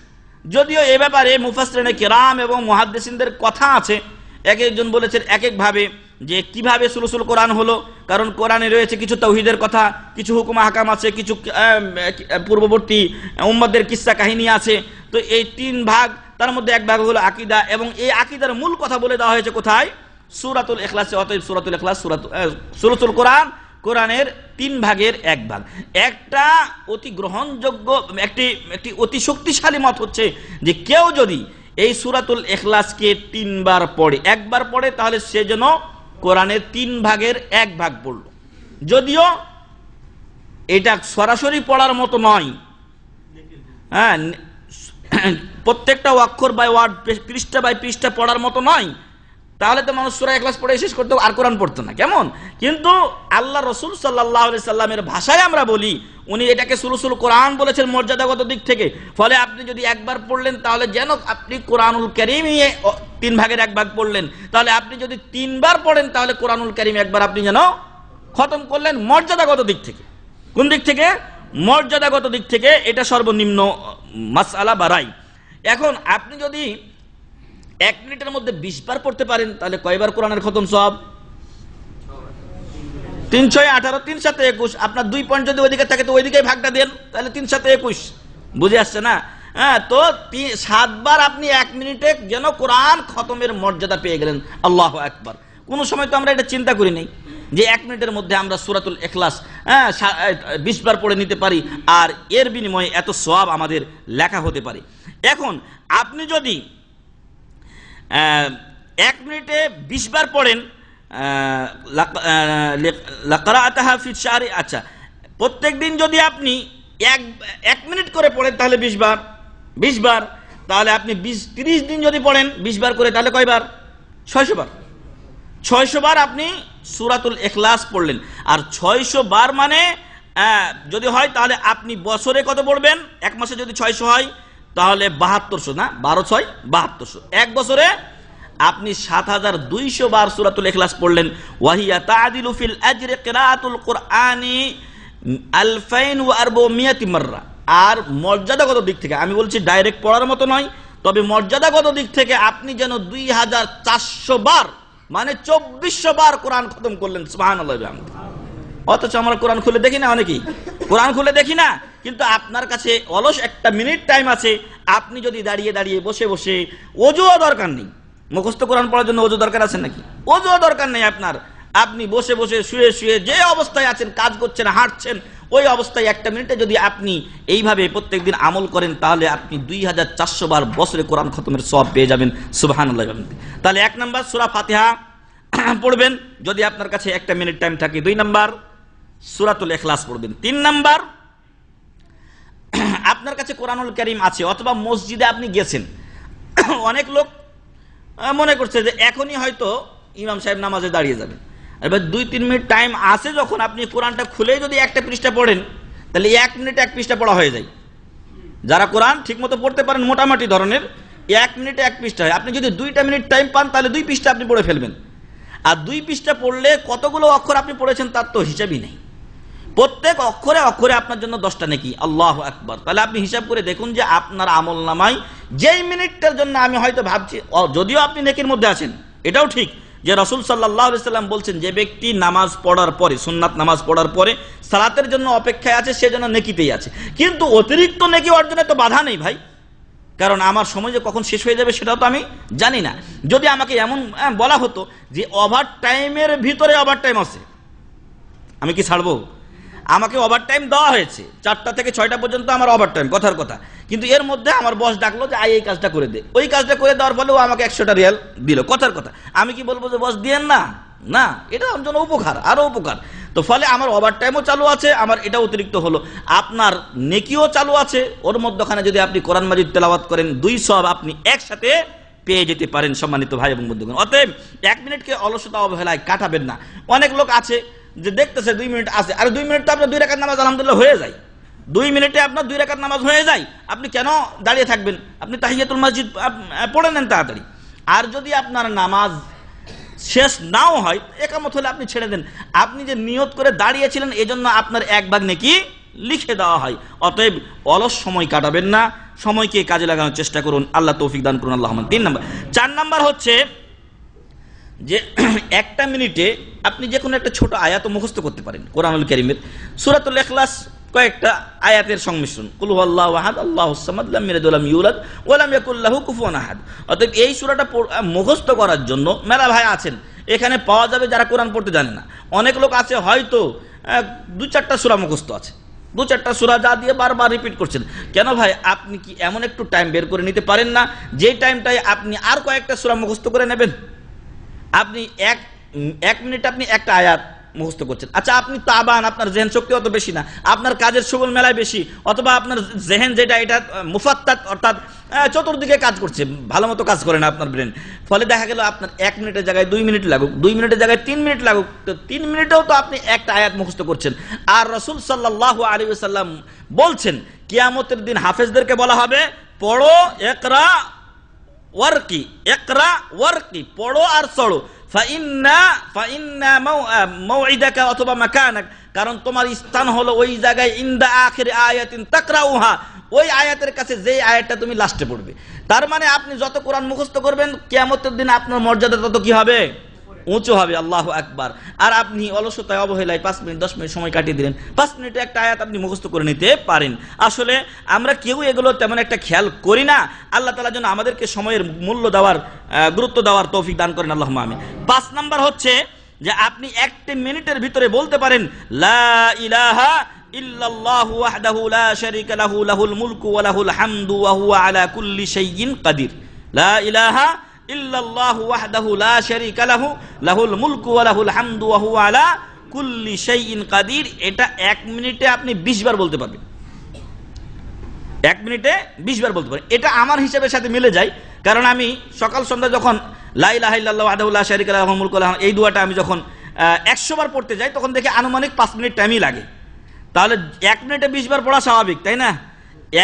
[SPEAKER 4] যদিও এ ব্যাপারে মুফাসসিরিনে কিরাম এবং মুহাদ্দিসিনদের কথা আছে, এক একজন বলেছেন এক এক ভাবে যে কিভাবে সুলুসুল কোরআন হলো, কারণ কোরআনে রয়েছে কিছু তাওহীদের কথা, কিছু হুকুম আহকাম আছে, কিছু পূর্ববর্তী উম্মতদের কিস্সা কাহিনী আছে। তো এই 3 ভাগ, তার মধ্যে এক ভাগ হলো আকীদা, এবং এই আকীদার মূল কথা বলে দেওয়া হয়েছে কোথায়? সূরাতুল ইখলাসে। অতএব সূরাতুল ইখলাস সুলুসুল কোরআন কোরআনের 3 ভাগের 1 ভাগ। একটা অতি গ্রহণযোগ্য একটি অতি শক্তিশালী মত হচ্ছে যে কেউ যদি এই সূরাতুল ইখলাসকে 3 বার পড়ে, 1 বার পড়ে, তাহলে সে যেন কোরআনের 3 ভাগের 1 ভাগ পড়ল। যদিও এটা সরাসরি পড়ার মতো নয়, হ্যাঁ, প্রত্যেকটা অক্ষর বাই ওয়ার্ড, পৃষ্ঠা বাই পৃষ্ঠা পড়ার মতো নয়, তাহলে তো মানুষ সূরা ইখলাস পড়ে শেষ করতো আর কোরআন পড়তো না, কেমন? কিন্তু আল্লাহ রাসূল সাল্লাল্লাহু আলাইহি সাল্লামের ভাষায় আমরা বলি, উনি এটাকে সুলুসুল কোরআন বলেছেন মর্যাদাগত দিক থেকে। ফলে আপনি যদি একবার পড়লেন তাহলে যেন আপনি কোরআনুল কারীমই 3 ভাগের 1 ভাগ পড়লেন। তাহলে আপনি যদি 3 বার পড়েন তাহলে কোরআনুল কারীম একবার আপনি যেন খতম করলেন মর্যাদাগত দিক থেকে। কোন দিক থেকে? মর্যাদাগত দিক থেকে। এটা সর্বনিম্ন মাসআলা বা রায়। এখন আপনি যদি 1 মিনিটের মধ্যে 20 বার পড়তে পারেন তাহলে কয়বার কোরআনের খতম সব? 3 6 18, 3 7 21। আপনার 2 পয়েন্ট যদি ওইদিকে থাকে তো ওইদিকেই ভাগটা দেন, তাহলে 3 7 21। বুঝে আসছে না? হ্যাঁ, তো 7 বার আপনি 1 মিনিটে যেন কোরআন খতমের মর্যাদা পেয়ে গেলেন। আল্লাহু আকবার। কোনো সময় তো আমরা এটা চিন্তা করি নাই যে 1 মিনিটের মধ্যে আমরা সূরাতুল ইখলাস 20 বার পড়ে নিতে পারি, আর এর বিনিময়ে এত সওয়াব আমাদের লেখা হতে পারে। এখন আপনি যদি 1 মিনিটে 20 বার পড়েন, লাকরাআতাহা ফি শাহরি, আচ্ছা, প্রত্যেক দিন যদি আপনি 1 মিনিট করে পড়েন তাহলে 20 বার, তাহলে আপনি 30 দিন যদি পড়েন 20 বার করে, তাহলে কয়বার? 600 বার। 600 বার আপনি সূরাতুল ইখলাস পড়লেন। আর 600 বার মানে যদি হয় তাহলে আপনি বছরে কত পড়বেন? 1 মাসে যদি 600 হয় তাহলে 7200, না 12 6 7200। 1 বছরে আপনি 7200 বার সূরাতুল ইখলাস পড়লেন। ওয়াহিয়া তাআদিলু ফিল আজরি কিরাআতুল কুরআনি 2400 মাররা। আর মর্যাদাগত দিক থেকে, আমি বলছি ডাইরেক্ট পড়ার মতো নয়, তবে মর্যাদাগত দিক থেকে আপনি যেন 2400 বার মানে 2400 বার কোরআন খতম করলেন। সুবহানাল্লাহ। অথচ আমরা কোরআন খুলে দেখি না, অনেকেই কোরআন খুলে দেখি না, কিন্তু আপনার কাছে অলস 1 মিনিট টাইম আছে। আপনি যদি দাঁড়িয়ে দাঁড়িয়ে বসে বসে, অজুও দরকার নেই, মুখস্থ কোরআন পড়ার জন্য অজু দরকার আছে নাকি? অজুও দরকার নেই আপনার। আপনি বসে বসে, শুয়ে শুয়ে, যে অবস্থায় আছেন, কাজ করছেন, হাঁটছেন, ওই অবস্থায় 1 মিনিটে যদি আপনি এইভাবে প্রত্যেকদিন আমল করেন তাহলে আপনি 2400 বার বছরে কোরআন খতমের সওয়াব পেয়ে যাবেন। সুবহানাল্লাহ। তাহলে 1 নাম্বার সূরা ফাতিহা পড়বেন যদি আপনার কাছে 1 মিনিট টাইম থাকে। 2 নাম্বার সূরাতুল ইখলাস পড়বেন। 3 নাম্বার, আপনার কাছে কোরআনুল কারীম আছে অথবা মসজিদে আপনি গেছেন, অনেক লোক মনে করছে যে এখনই হয়তো ইমাম সাহেব নামাজে দাঁড়িয়ে যাবেন, এবার 2-3 মিনিট টাইম আছে, যখন আপনি কোরআনটা খুলে যদি 1টা পৃষ্ঠা পড়েন তাহলে 1 মিনিটে 1 পৃষ্ঠা পড়া হয়ে যায়। যারা কোরআন ঠিক মতো পড়তে পারেন মোটামুটি ধরনের, 1 মিনিটে 1 পৃষ্ঠা হয়। আপনি যদি 2টা মিনিট টাইম পান তাহলে 2 পৃষ্ঠা আপনি পড়ে ফেলবেন। আর 2 পৃষ্ঠা পড়লে কতগুলো অক্ষর আপনি পড়েছেন তার তো হিসাবই নেই। প্রত্যেক অক্ষরে অক্ষরে আপনার জন্য 10টা নেকি। আল্লাহু আকবার। তাহলে আপনি হিসাব করে দেখুন যে আপনার আমল নামায় যেই মিনিটটার জন্য আমি হয়তো ভাবছি, যদিও আপনি নেকির মধ্যে আছেন, এটাও ঠিক যে রাসূল সাল্লাল্লাহু আলাইহি সাল্লাম বলছেন যে ব্যক্তি নামাজ পড়ার পরে, সুন্নাত নামাজ পড়ার পরে সালাতের জন্য অপেক্ষায় আছে, সে যেন নেকিতেই আছে। কিন্তু অতিরিক্ত নেকি অর্জনে তো বাধা নেই ভাই, কারণ আমার সময় যে কখন শেষ হয়ে যাবে সেটাও তো আমি জানি না। যদি আমাকে এমন বলা হতো যে ওভার টাইমের ভিতরে ওভার টাইম আছে, আমি কি ছাড়বো? আমাকে ওভার টাইম দেওয়া হয়েছে 4টা থেকে 6টা পর্যন্ত আমার ওভার টাইম, কথার কথা, কিন্তু এর মধ্যে আমার বস ডাকলো যে এই কাজটা করে দে, ওই কাজটা করে দেওয়ার ফলে ও আমাকে 100টা রিয়াল দিল, কথার কথা। আমি কি বলবো যে বস দিয়েন না? না, এটা আমার জন্য উপকার, আরো উপকার। তো ফলে আমার ওভার টাইমও চালু আছে, আমার এটা অতিরিক্ত হলো, আপনার নেকিও চালু আছে। ওর মধ্যখানে যদি আপনি কোরআন মাজিদ তেলাওয়াত করেন, 2 সওয়াব আপনি একসাথে পেয়ে যেতে পারেন সম্মানিত ভাই এবং বন্ধুগণ। অতএব 1 মিনিটকে অলসতা অবহেলায় কাটাবেন না। অনেক লোক আছে যে দেখতেছে 2 মিনিট আছে, আর 2 মিনিট তো আপনার 2 রাকাত নামাজ আলহামদুলিল্লাহ হয়ে যায়, 2 মিনিটে আপনার 2 রাকাত নামাজ হয়ে যায়। আপনি কেন দাঁড়িয়ে থাকবেন? আপনি তাহিয়াতুল মসজিদ পড়ে নেন তাড়াতাড়ি। আর যদি আপনার নামাজ শেষ নাও হয়, একামত হলে আপনি ছেড়ে দেন। আপনি যে নিয়ত করে দাঁড়িয়েছিলেন এজন্য আপনার 1 ভাগ নেকি লিখে দেওয়া হয়। অতএব অলস সময় কাটাবেন না, সময়কে কাজে লাগানোর চেষ্টা করুন। আল্লাহ তৌফিক দান করুন, আল্লাহ। 3 নাম্বার। 4 নাম্বার হচ্ছে যে 1টা মিনিটে আপনি যে কোনো একটা ছোট আয়াত মুখস্থ করতে পারেন কোরআনুল কারীমের। সূরাতুল ইখলাস কয়েকটা আয়াতের সংমিশ্রণ, কুল হুয়াল্লাহু আহাদ আল্লাহুস সামাদ লাম ইয়ালিদ ওয়া লাম ইউলাদ ওয়া লাম ইয়াকুল লাহু কুফুয়ান আহাদ। অতএব এই সূরাটা মুখস্থ করার জন্য মেলা ভাই আছেন, এখানে পাওয়া যাবে যারা কোরআন পড়তে জানে না। অনেক লোক আছে হয়তো 2-4টা সূরা মুখস্থ আছে, 2-4টা সূরা যা দিয়ে বারবার রিপিট করছেন। কেন ভাই, আপনি কি এমন একটু টাইম বের করে নিতে পারেন না যে টাইমটায় আপনি আর কয়েকটা সূরা মুখস্থ করে নেবেন? আপনি এক মিনিটে আপনি একটা আয়াত মুখস্থ করছেন। আচ্ছা, আপনি তাবান, আপনার জেহেন শক্তি অত বেশি না, আপনার কাজের সুগল মেলায় বেশি, অথবা আপনার জেহেন যেটা এটা মুফাত্তাত অর্থাৎ চতুর্দিকে কাজ করছে, ভালো মতো কাজ করে না আপনার ব্রেন। ফলে দেখা গেল আপনার 1 মিনিটের জায়গায় 2 মিনিট লাগুক, 2 মিনিটের জায়গায় 3 মিনিট লাগুক, তো 3 মিনিটেও তো আপনি একটা আয়াত মুখস্থ করছেন। আর রাসূল সাল্লাল্লাহু আলাইহি ওয়াসাল্লাম বলছেন কিয়ামতের দিন হাফেজদেরকে বলা হবে পড়ো, ইকরা ওয়ারকি, ইকরা ওয়ারকি, পড়ো আর চড়ো। ফাইন্না মাউইদাকা অথবা মাকানাক, কারণ তোমার স্থান হলো ওই জায়গায়, ইনদা আখির আয়াতিন তাকরাউহা, ওই আয়াতের কাছে যে আয়াতটা তুমি লাস্টে পড়বে। তার মানে আপনি যত কোরআন মুখস্থ করবেন কিয়ামতের দিন আপনার মর্যাদা তত কি হবে? উঁচু হবে। আল্লাহু আকবার। আর আপনি অলসতায় অবহেলায় 5 মিনিট 10 মিনিট সময় কাটিয়ে দিলেন, 5 মিনিটে একটা আয়াত আপনি মুখস্থ করে নিতে পারেন। আসলে আমরা কেউ এগুলো তেমন একটা খেয়াল করি না। আল্লাহ তাআলা যেন আমাদেরকে সময়ের মূল্য দেওয়ার, গুরুত্ব দেওয়ার তৌফিক দান করেন, আল্লাহুম্মা আমিন। 5 নাম্বার হচ্ছে যে আপনি 1 মিনিটের ভিতরে বলতে পারেন লা ইলাহা ইল্লাল্লাহু ওয়াহদাহু লা শারীকা লাহু লাহুল মুলকু ওয়া লাহুল হামদু ওয়া হুয়া আলা কুল্লি শাইইন কাদির। লা ইলাহা ইল্লাল্লাহু ওয়াহদাহু লা শারীকা লাহু লাহুল মুলকু ওয়া লাহুল হামদু ওয়া হুয়া আলা কুল্লি শাইইন কাদির। এটা 1 মিনিটে আপনি 20 বার বলতে পারবেন। 1 মিনিটে 20 বার বলতে পারেন। এটা আমার হিসাবের সাথে মিলে যায়, কারণ আমি সকাল সন্ধ্যা যখন লা ইলাহা ইল্লাল্লাহু ওয়াহদাহু লা শারীকা লাহু লাহুল মুলকু ওয়া লাহুল, এই দোয়াটা আমি যখন 100 বার পড়তে যাই তখন দেখি আনুমানিক 5 মিনিট টাইমই লাগে। তাহলে 1 মিনিটে 20 বার পড়া স্বাভাবিক, তাই না?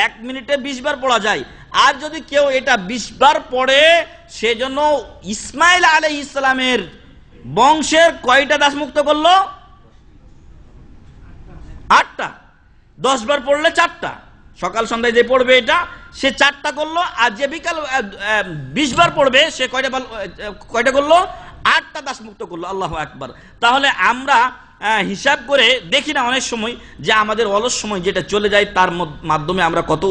[SPEAKER 4] 1 মিনিটে 20 বার পড়া যায়। আর যদি কেউ এটা 20 বার পড়ে, সেজন্য ইসমাইল আলাইহিস সালামের বংশের কয়টা দাস মুক্ত করলো? 8টা। 10 বার পড়লে 4টা। সকাল সন্ধ্যায় যে পড়বে এটা, সে 4টা করলো। আর যে বিকাল 20 বার পড়বে সে কয়টা করলো? 8টা দাস মুক্ত করলো। আল্লাহু আকবার। তাহলে আমরা হিসাব করে দেখি না অনেক সময় যে আমাদের অলস সময় যেটা চলে যায় তার মাধ্যমে আমরা কত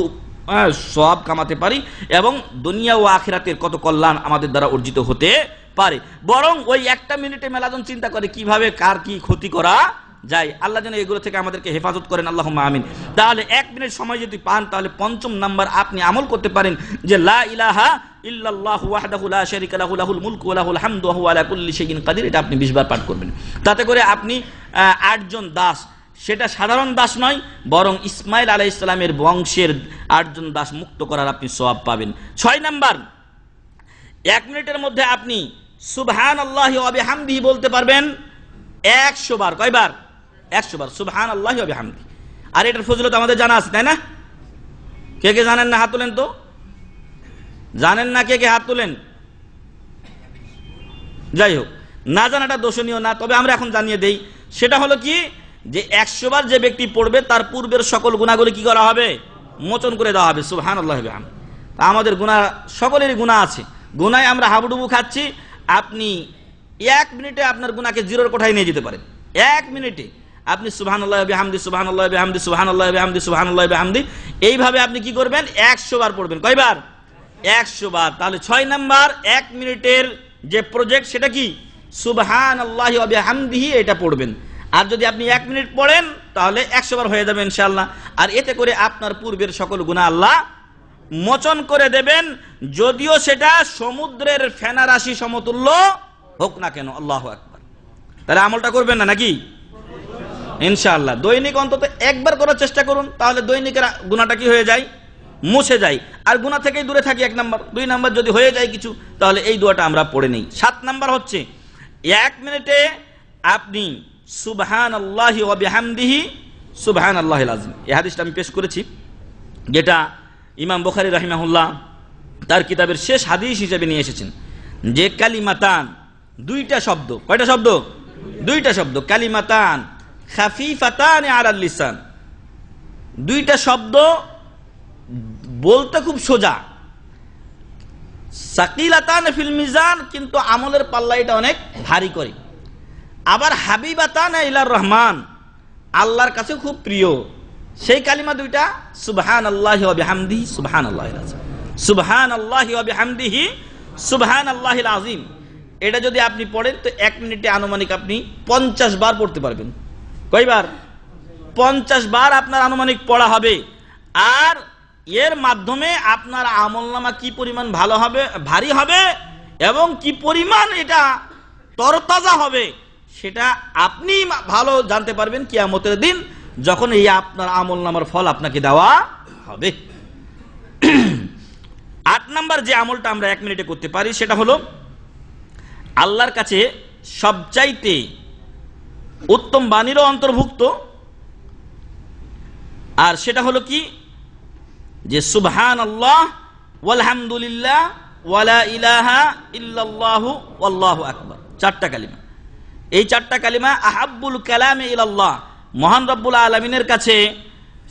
[SPEAKER 4] সওয়াব কামাতে পারি এবং দুনিয়া ও আখিরাতের কত কল্যাণ আমাদের দ্বারা অর্জিত হতে পারে। বরং ওই 1টা মিনিটে মেলাজন চিন্তা করে কিভাবে কার কি ক্ষতি করা যায়। আল্লাহ যেন এগুলো থেকে আমাদেরকে হেফাজত করেন, আল্লাহুম্মা আমিন। তাহলে 1 মিনিট সময় যদি পান, তাহলে 5ম নাম্বার আপনি আমল করতে পারেন যে লা ইলাহা ইল্লাল্লাহু ওয়াহদাহু লা শারীকা লাহু লাহুল মুলকু ওয়া লাহুল হামদু ওয়া হুয়া আলা কুল্লি শাইইন কাদির। এটা আপনি 20 বার পাঠ করবেন। তাতে করে আপনি 8 জন দাস, সেটা সাধারণ দাস নয়, বরং ইসমাইল আলাইহিস সালামের বংশের 8 জন দাস মুক্ত করার আপনি সওয়াব পাবেন। 6 নাম্বার, 1 মিনিটের মধ্যে আপনি সুবহানাল্লাহি ওয়া বিহামদিহি বলতে পারবেন 100 বার। কয়বার? 100 বার সুবহানাল্লাহি ওয়া বিহামদিহি। আর এটার ফজিলত আমাদের জানা আছে, তাই না? কে কে জানেন না? হাত তুলেন তো। জানেন না কে কে? হাত তুলেন। যাই হোক, না জানাটা দোষণীয় না, তবে আমরা এখন জানিয়ে দেই। সেটা হলো কি, যে 100 বার যে ব্যক্তি পড়বে তার পূর্বের সকল গুনাহগুলি কি করা হবে? মোচন করে দেওয়া হবে। সুবহানাল্লাহি ওয়া বিহামদিহি। আমাদের গুনাহ, সকলেরই গুনাহ আছে, গুনায় আমরা হাবুডুবু খাচ্ছি। আপনি 1 মিনিটে আপনার গুনাহকে জিরোর কোঠায় নিয়ে যেতে পারেন। 1 মিনিটে আপনি সুবহানাল্লাহি ওয়া বিহামদিহি, সুবহানাল্লাহি ওয়া বিহামদিহি, সুবহানাল্লাহি ওয়া বিহামদিহি, সুবহানাল্লাহি ওয়া বিহামদিহি, এইভাবে আপনি কি করবেন? 100 বার পড়বেন। কয়বার? 100 বার। তাহলে 6 নাম্বার 1 মিনিটের যে প্রজেক্ট সেটা কি? সুবহানাল্লাহি ওয়া বিহামদিহি, এটা পড়বেন। আর যদি আপনি 1 মিনিট পড়েন তাহলে 100 বার হয়ে যাবে ইনশাআল্লাহ। আর এতে করে আপনার পূর্বের সকল গুনাহ আল্লাহ মোচন করে দেবেন, যদিও সেটা সমুদ্রের ফেনা রাশি সমতুল্য হোক না কেন। আল্লাহু আকবার। তাহলে আমলটা করবেন না নাকি? ইনশাআল্লাহ দৈনিক অন্তত একবার করার চেষ্টা করুন, তাহলে দৈনিকের গুনাহটা কি হয়ে যায়? মুছে যায়। আর গুনাহ থেকেই দূরে থাকি 1 নাম্বার। 2 নাম্বার যদি হয়ে যায় কিছু, তাহলে এই দোয়াটা আমরা পড়ে নেই। 7 নাম্বার হচ্ছে 1 মিনিটে আপনি সুবহানাল্লাহি ওয়া বিহামদিহি সুবহানাল্লাহিল আযীম, এই হাদিসটা আমি পেশ করেছি, যেটা ইমাম বুখারী রাহিমাহুল্লাহ তার কিতাবের শেষ হাদিস হিসেবে নিয়ে এসেছেন, যে কালিমাতান, 2টা শব্দ। কয়টা শব্দ? 2টা শব্দ। কালিমাতান খাফিফাতান আলাল লিসান, 2টা শব্দ বলতে খুব সোজা, সাকিলাতান ফিল মিজান, কিন্তু আমলের পাল্লা এটা অনেক ভারী করে। আবার হাবিবাতান ইলার রহমান, আল্লাহর কাছে খুব প্রিয়। সেই কালিমা 2টা সুবহানাল্লাহি ওয়া বিহামদিহি সুবহানাল্লাহিল আযীম, সুবহানাল্লাহি ওয়া বিহামদিহি সুবহানাল্লাহিল আযীম। এটা যদি আপনি পড়েন তো 1 মিনিটে আনুমানিক আপনি 50 বার পড়তে পারবেন। কয়বার? 50 বার আপনার আনুমানিক পড়া হবে। আর এর মাধ্যমে আপনার আমলনামা কি পরিমাণ ভালো হবে, ভারী হবে, এবং কি পরিমাণ এটা তরতাজা হবে, সেটা আপনি ভালো জানতে পারবেন কিয়ামতের দিন, যখন এই আপনার আমলনামার ফল আপনাকে দেওয়া হবে। 8 নাম্বার যে আমলটা আমরা 1 মিনিটে করতে পারি সেটা হলো আল্লাহর কাছে সবচাইতে উত্তম বাণীরও অন্তর্ভুক্ত, আর সেটা হলো কি, যে সুবহানাল্লাহ ওয়ালহামদুলিল্লাহ ওয়ালা ইলাহা ইল্লাল্লাহু ওয়াল্লাহু আকবার, 4টা কালিমা। এই 4টা কালিমা আহাব্বুল কালামে ইলাল্লাহ, মহান রব্বুল আলামিনের কাছে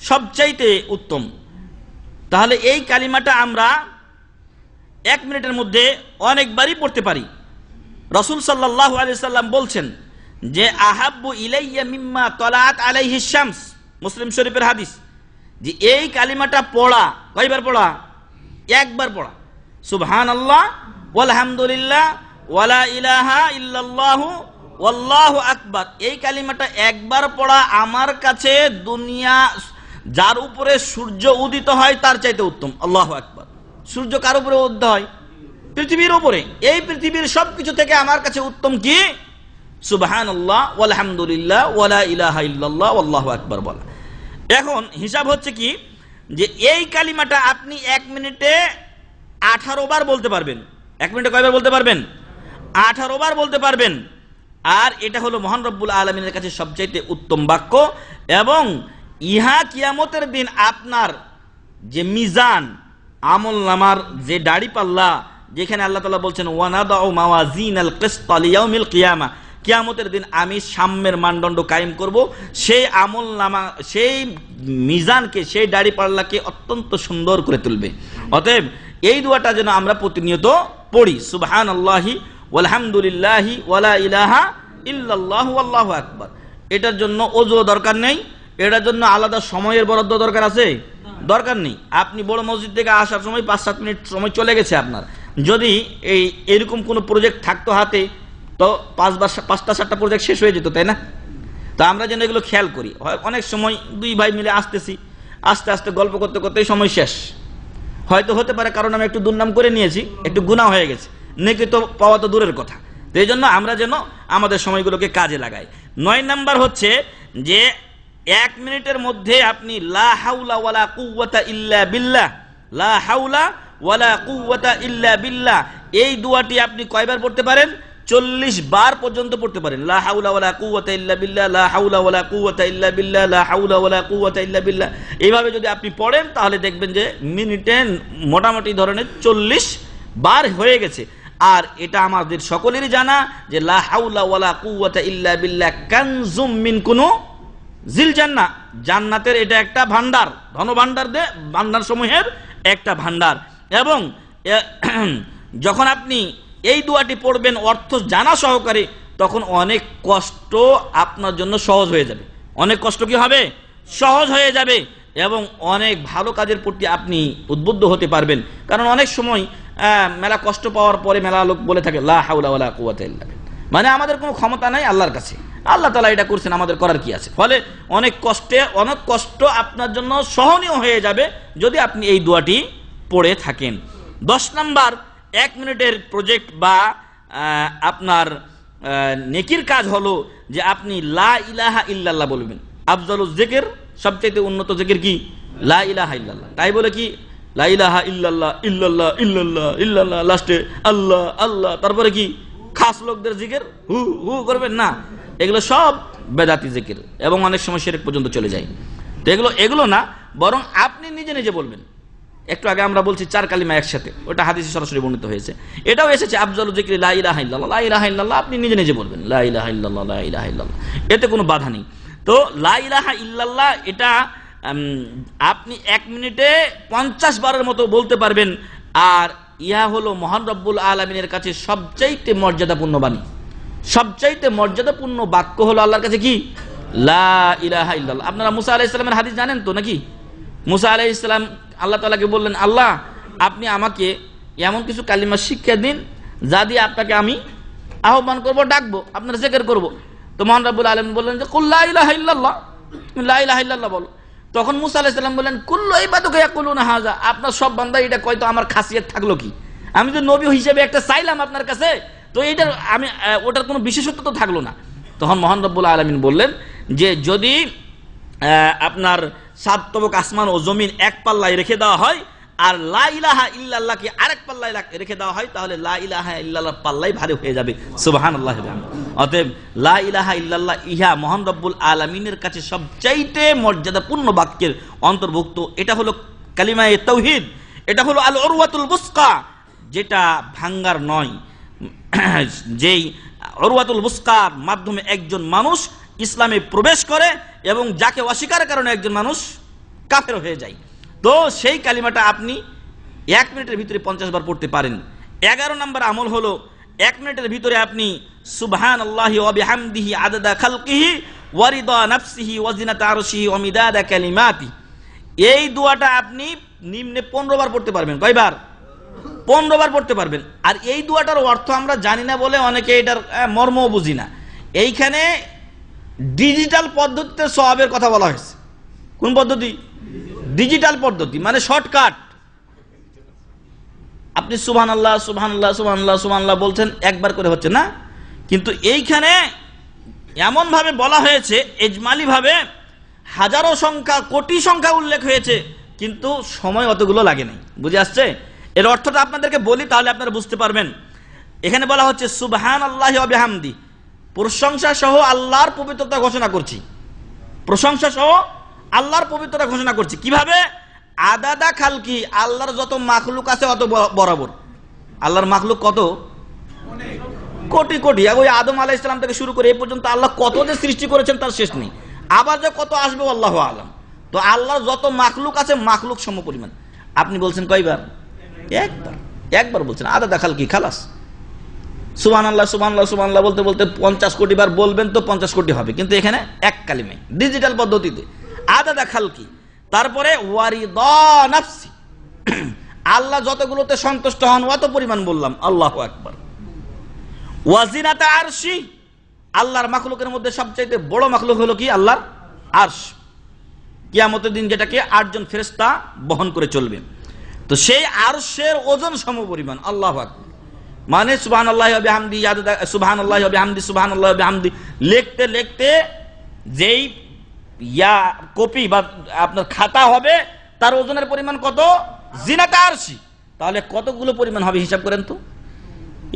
[SPEAKER 4] সবচাইতে উত্তম। তাহলে এই কালিমাটা আমরা 1 মিনিটের মধ্যে অনেকবারই পড়তে পারি। রাসূল সাল্লাল্লাহু আলাইহি সাল্লাম বলছেন যে আহাব্বু ইলাইয়া মিম্মা তালাআত আলাইহিস শামস, মুসলিম শরীফের হাদিস, যে এই কালিমাটা পড়া, কয়বার পড়া? 1 বার পড়া। সুবহানাল্লাহ ওয়ালহামদুলিল্লাহ ওয়ালা ইলাহা ইল্লাল্লাহু ওয়াল্লাহু আকবার, এই কালিমাটা 1 বার পড়া আমার কাছে দুনিয়া যার উপরে সূর্য উদিত হয় তার চাইতে উত্তম। আল্লাহু আকবার। সূর্য কার উপরে উদিত হয়? পৃথিবীর উপরে। এই পৃথিবীর সবকিছু থেকে আমার কাছে উত্তম কি? সুবহানাল্লাহ ওয়ালহামদুলিল্লাহ ওয়ালা ইলাহা ইল্লাল্লাহ ওয়াল্লাহু আকবার বলা। এখন হিসাব হচ্ছে কি, যে এই কালিমাটা আপনি 1 মিনিটে 18 বার বলতে পারবেন। 1 মিনিটে কয়বার বলতে পারবেন? 18 বার বলতে পারবেন। আর এটা হলো মহান রব্বুল আলামিনের কাছে সবচাইতে উত্তম বাক্য, এবং ইহা কিয়ামতের দিন আপনার যে মিজান, আমল নামার যে দাড়ি পাল্লা, যেখানে আল্লাহ তাআলা বলছেন ওয়ানাদাউ মাওয়াজিনাল কিসতা লিয়াউমিল কিয়ামা, কিয়ামতের দিন আমি সাম্যের মানদণ্ড কায়েম করব, সেই আমল নামা, সেই মিজানকে, সেই দাড়ি পাল্লাকে অত্যন্ত সুন্দর করে তুলবে। অতএব এই দোয়াটা যেন আমরা প্রতিনিয়ত পড়ি, সুবহানাল্লাহি ওয়ালহামদুলিল্লাহি ওয়ালা ইলাহা ইল্লাল্লাহু ওয়াল্লাহু আকবার। এটার জন্য ওযুও দরকার নেই, এটার জন্য আলাদা সময়ের বরাদ্দ দরকার আছে? দরকার নেই। আপনি বড় মসজিদ থেকে আসার সময় 5-7 মিনিট সময় চলে গেছে আপনার, যদি এরকম কোনো প্রজেক্ট থাকতো হাতে, তো 5-7টা প্রজেক্ট শেষ হয়ে যেত, তাই না? তো আমরা যেন এগুলো খেয়াল করি। অনেক সময় 2 ভাই মিলে আসতেছি, আস্তে আস্তে গল্প করতে করতেই সময় শেষ। হয়তো হতে পারে কারণ আমি একটু দুর্নাম করে নিয়েছি, একটু গুনাহ হয়ে গেছে, নেকি তো পাওয়া তো দূরের কথা। তো এই জন্য আমরা যেন আমাদের সময়গুলোকে কাজে লাগাই। 9 নাম্বার হচ্ছে যে 1 মিনিটের মধ্যে আপনি লা হাওলা ওয়ালা কুওয়াতা ইল্লা বিল্লাহ, লা হাওলা ওয়ালা কুওয়াতা ইল্লা বিল্লাহ, এই দোয়াটি আপনি কয়বার পড়তে পারেন? 40 বার পর্যন্ত পড়তে পারেন। লা হাওলা ওয়ালা কুওয়াতা ইল্লা বিল্লাহ, লা হাওলা ওয়ালা কুওয়াতা ইল্লা বিল্লাহ, লা হাওলা ওয়ালা কুওয়াতা ইল্লা বিল্লাহ। এইভাবে যদি আপনি পড়েন তাহলে দেখবেন যে মিনিটে মোটামুটি ধরনের 40 বার হয়ে গেছে। আর এটা আমাদের সকলেরই জানা যে লা হাওলা ওয়ালা কুওয়াতা ইল্লা বিল্লাহ কানজুম মিন কুনুজিল জান্নাহ, জান্নাতের এটা একটা ভান্ডার, ধন ভান্ডার, ভান্ডার সমূহের একটা ভান্ডার। এবং যখন আপনি এই দোয়াটি পড়বেন অর্থ জানা সহকারে, তখন অনেক কষ্ট আপনার জন্য সহজ হয়ে যাবে। অনেক কষ্ট কি হবে? সহজ হয়ে যাবে, এবং অনেক ভালো কাজের প্রতি আপনি উদ্বুদ্ধ হতে পারবেন। কারণ অনেক সময় মেলা কষ্ট পাওয়ার পরে মেলা লোক বলে থাকে লা হাওলা ওয়ালা কুওয়াতা ইল্লা বিল্লাহ, মানে আমাদের কোনো ক্ষমতা নাই আল্লাহর কাছে, আল্লাহ তাআলা এটা করছেন, আমাদের করার কি আছে। ফলে অনেক কষ্ট আপনার জন্য সহনীয় হয়ে যাবে যদি আপনি এই দোয়াটি পড়ে থাকেন। 10 নাম্বার 1 মিনিটের প্রজেক্ট বা আপনার নেকির কাজ হলো যে আপনি লা ইলাহা ইল্লাল্লাহ বলবেন। আফজালুজ জিকির, সবচেয়ে উন্নত জিকির কি? লা ইলাহা ইল্লাল্লাহ। তাই বলে কি লা ইলাহা ইল্লাল্লাহ ইল্লাল্লাহ ইল্লাল্লাহ ইল্লাল্লাহ, লাস্টে আল্লাহ আল্লাহ, তারপরে কি খাস লোকদের জিকির হু হু করবেন না। এগুলো সব বেদাতি জিকির এবং অনেক সময় শিরক পর্যন্ত চলে যায়। তো এগুলো না, বরং আপনি নিজে নিজে বলবেন। একটু আগে আমরা বলছি 4 কালিমা একসাথে, ওটা হাদিসে সরাসরি বর্ণিত হয়েছে। এটাও এসেছে আফজালুল জিকরি লা ইলাহা ইল্লাল্লাহ, লা ইলাহা ইল্লাল্লাহ আপনি নিজে নিজে বলবেন লা ইলাহা ইল্লাল্লাহ লা ইলাহা ইল্লাল্লাহ, এতে কোনো বাধা নেই। তো লা ইলাহা ইল্লাল্লাহ এটা আপনি 1 মিনিটে 50 বারের মতো বলতে পারবেন। আর ইহা হলো মহান রব্বুল আলামিনের কাছে সবচাইতে মর্যাদাপূর্ণ বাণী, সবচাইতে মর্যাদাপূর্ণ বাক্য হলো আল্লাহর কাছে কি লা ইলাহা ইল্লাল্লাহ। আপনারা মুসা আলাইহিস সালামের হাদিস জানেন তো নাকি? মুসা আলাইহিস সালাম আল্লাহ তাআলাকে বললেন, আল্লাহ আপনি আমাকে এমন কিছু কালিমা শিক্ষা দিন যা দিয়ে আপনাকে আমি আহ্বান করব, ডাকবো, আপনার জিকির করব। তো মহান রব্বুল আলামিন বললেন যে কুল লা ইলাহা ইল্লাল্লাহ, তুমি লা ইলাহা ইল্লাল্লাহ বলো। তখন মুসা আলাইহিস সালাম বললেন কুল্লু ইবাদুকা ইয়াকুলুনা হাযা, আপনার সব বান্দা এটা কয়, তো আমার খাসিয়ত থাকলো কি? আমি তো নবী হিসেবে একটা চাইলাম আপনার কাছে, তো এইটার আমি ওটার কোনো বিশেষত্ব তো থাকলো না। তখন মহান রব্বুল আলামিন বললেন যে যদি আপনার 7 তবক আসমান ও জমিন এক পাল্লায় রেখে দেওয়া হয় আর লা ইলাহা ইল্লাল্লাহকে আরেক পাল্লায় রেখে দেওয়া হয়, তাহলে লা ইলাহা ইল্লাল্লাহ পাল্লাই ভারী হয়ে যাবে। সুবহানাল্লাহ। অতএব লা ইলাহা ইল্লাল্লাহ ইহা মহান রব্বুল আলামিনের কাছে সবচাইতে মর্যাদাপূর্ণ বাক্যের অন্তর্ভুক্ত। এটা হলো কালিমায়ে তাওহীদ, এটা হলো আল উরওয়াতুল বুসকা, যেটা ভাঙ্গার নয়। যেই উরওয়াতুল বুসকার মাধ্যমে একজন মানুষ ইসলামে প্রবেশ করে এবং যাকে অস্বীকারের কারণে একজন মানুষ কাফের হয়ে যায়। তো সেই কালিমাটা আপনি 1 মিনিটের ভিতরে 50 বার পড়তে পারেন। 11 নম্বর আমল হলো 1 মিনিটের ভিতরে আপনি সুবহানাল্লাহি ওয়া বিহামদিহি আদাদা খালকিহি ওয়া রিদা নাফসিহি ওয়া জিনাতা আরশিহি ওয়া মিদাদা কালিমাতি, এই দোয়াটা আপনি নিম্নে 15 বার পড়তে পারবেন। কয়বার? 15 বার পড়তে পারবেন। আর এই দোয়াটার অর্থ আমরা জানি না বলে অনেকে এটার মর্মও বুঝি না। এইখানে ডিজিটাল পদ্ধতিতে সওয়াবের কথা বলা হয়েছে। কোন পদ্ধতি? ডিজিটাল পদ্ধতি, মানে শর্টকাট। আপনি সুবহানাল্লাহ সুবহানাল্লাহ সুবহানাল্লাহ সুবহানাল্লাহ বলছেন, একবার করে হচ্ছে না, কিন্তু এইখানে এমন ভাবে বলা হয়েছে, ইজমালি ভাবে হাজারো সংখ্যা কোটি সংখ্যা উল্লেখ হয়েছে, কিন্তু সময় অতগুলো লাগে নাই। বুঝে আসছে? এর অর্থটা আপনাদেরকে বলি, তাহলে আপনারা বুঝতে পারবেন। এখানে বলা হচ্ছে সুবহানাল্লাহি ওয়া বিহামদি, প্রশংসা সহ আল্লাহর পবিত্রতা ঘোষণা করছি। প্রশংসা সহ আল্লাহর পবিত্রতা ঘোষণা করছি কিভাবে? আদাদা খালকি, আল্লাহর যত মাখলুক আছে অত বরাবর। আল্লাহর মাখলুক কত? কোটি কোটি। ওই আদম আলাইহিস সালাম থেকে শুরু করে এই পর্যন্ত আল্লাহ কত যে সৃষ্টি করেছেন তার শেষ নেই। আবার যে কত আসবে আল্লাহু আলাম। তো আল্লাহর যত মাখলুক আছে মাখলুক সম পরিমাণ। আপনি বলছেন কয়বার? একবার বলছেন। আদাদা খালকি, খালাস। সুবহানাল্লাহ সুবহানাল্লাহ সুবহানাল্লাহ বলতে বলতে 50 কোটি বার বলবেন তো 50 কোটি হবে, কিন্তু এখানে এক কালিমায় ডিজিটাল পদ্ধতিতে আদাদা খালকি। তারপরে ওয়ারিদা নাফসি, আল্লাহ যতগুলোতে সন্তুষ্ট হন অত পরিমাণ বললাম। আল্লাহু আকবার। ওয়াজিনাতা আরশি, আল্লাহর মাখলুকের মধ্যে সবচেয়ে বড় মাখলুক হলো কি? আল্লাহর আরশ। কিয়ামতের দিন যেটাকে 8 জন ফেরেশতা বহন করে চলবে, তো সেই আরশের ওজন সম পরিমাণ। আল্লাহু আকবার। মানে সুবহানাল্লাহি ওয়া বিহামদি, সুবহানাল্লাহি ওয়া বিহামদি, সুবহানাল্লাহি ওয়া বিহামদি লিখতে লিখতে যেই কপি বা আপনার খাতা হবে তার ওজনের পরিমাণ কত? জিনাতা আরশি। তাহলে কতগুলো পরিমাণ হবে হিসাব করেন তো।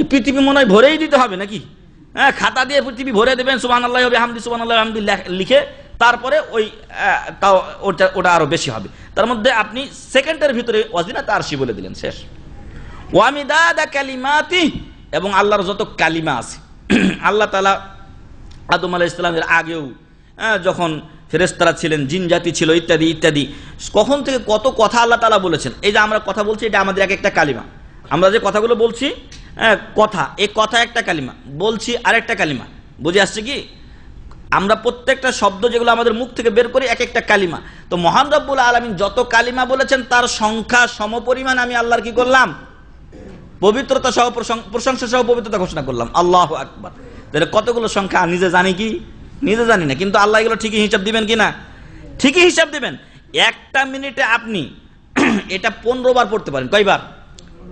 [SPEAKER 4] এই পৃথিবী মনে হয় ভরেই দিতে হবে নাকি? হ্যাঁ, খাতা দিয়ে পৃথিবী ভরে দেবেন সুবহানাল্লাহি ওয়া বিহামদি, সুবহানাল্লাহি ওয়া বিহামদি লিখে, তারপরে ওই ওটা আরো বেশি হবে। তার মধ্যে আপনি সেকেন্ডের ভিতরে ওয়াজিনাতা আরশি বলে দিলেন, শেষ। ওয়া মিদাদা কালিমাতি, এবং আল্লাহর যত কালিমা আছে। আল্লাহ তাআলা আদম আলাইহিস সালামের আগেও যখন ফেরেশতারা ছিলেন, জিন জাতি ছিল, ইত্যাদি ইত্যাদি, কখন থেকে কত কথা আল্লাহ তাআলা বলেছেন। এই যে আমরা কথা বলছি, এটা আমাদের এক একটা কালিমা। আমরা যে কথাগুলো বলছি কথা, এই কথা একটা কালিমা, বলছি আরেকটা কালিমা। বুঝে আসছে কি? আমরা প্রত্যেকটা শব্দ যেগুলো আমাদের মুখ থেকে বের করি এক একটা কালিমা। তো মহান রব্বুল আলামিন যত কালিমা বলেছেন তার সংখ্যা সমপরিমাণ আমি আল্লাহর কি করলাম? পবিত্রতা সহ, প্রশংসা সহ পবিত্রতা ঘোষণা করলাম। আল্লাহু আকবার। তাহলে কতগুলো সংখ্যা নিজে জানি কি? নিজে জানি না, কিন্তু আল্লাহ এগুলো ঠিকই হিসাব দিবেন কিনা? ঠিকই হিসাব দিবেন। 1টা মিনিটে আপনি এটা 15 বার পড়তে পারেন। কয়বার?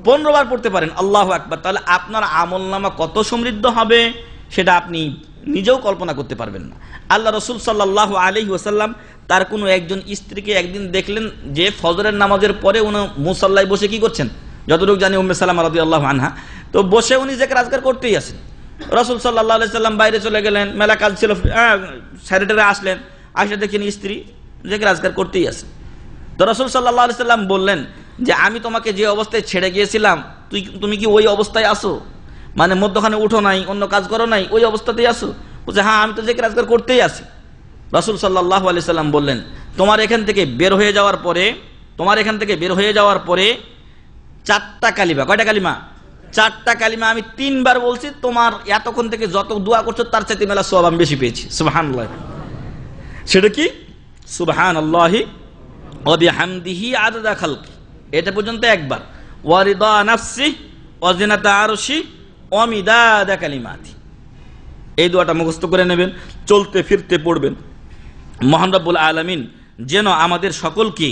[SPEAKER 4] 15 বার পড়তে পারেন। আল্লাহু আকবার। তাহলে আপনার আমলনামা কত সমৃদ্ধ হবে সেটা আপনি নিজেও কল্পনা করতে পারবেন না। আল্লাহ রসুল সাল্লাল্লাহু আলাইহি ওয়াসাল্লাম তার কোনো একজন স্ত্রীকে একদিন দেখলেন যে ফজরের নামাজের পরে উনি মুসাল্লায় বসে কি করছেন, যতটুকু জানি উম্মে সালামা রাদিয়াল্লাহু আনহা, তো বসে উনি জিকির আজকার করতেই আছেন। রাসূল সাল্লাল্লাহু আলাইহি সাল্লাম বাইরে চলে গেলেন, মেলা কাজ ছিল, সাইডে আসলেন, আয়সা দেখেন স্ত্রী জিকির আজকার করতেই আছেন। তো রাসূল সাল্লাল্লাহু আলাইহি সাল্লাম বললেন যে আমি তোমাকে যে অবস্থায় ছেড়ে গিয়েছিলাম তুমি কি ওই অবস্থায় আসো, মানে মধ্যখানে উঠো নাই, অন্য কাজ করো নাই, ওই অবস্থাতেই আসো? বলছে হ্যাঁ, আমি তো জিকির আজকার করতেই আছি। রাসূল সাল্লাল্লাহু আলাইহি সাল্লাম বললেন তোমার এখান থেকে বের হয়ে যাওয়ার পরে 4টা কালিমা, কয়টা কালিমা? 4টা কালিমা আমি 3বার বলছি, তোমার এতক্ষণ থেকে যত দোয়া করছো তার চাইতে মেলা সওয়াব আমি বেশি পেয়েছি। সুবহানাল্লাহ। সেটা কি? সুবহানাল্লাহি ওয়া বিহামদিহি আদাদা খালকি, এটা পর্যন্ত একবার, ওয়া রিদা নাফসি ওয়া জিনাতা আরশি ওয়া মিদাদা কালিমাতি, এই দোয়াটা মুখস্থ করে নেবেন, চলতে ফিরতে পড়বেন। মহান রব্বুল আলামিন যেন আমাদের সকলকে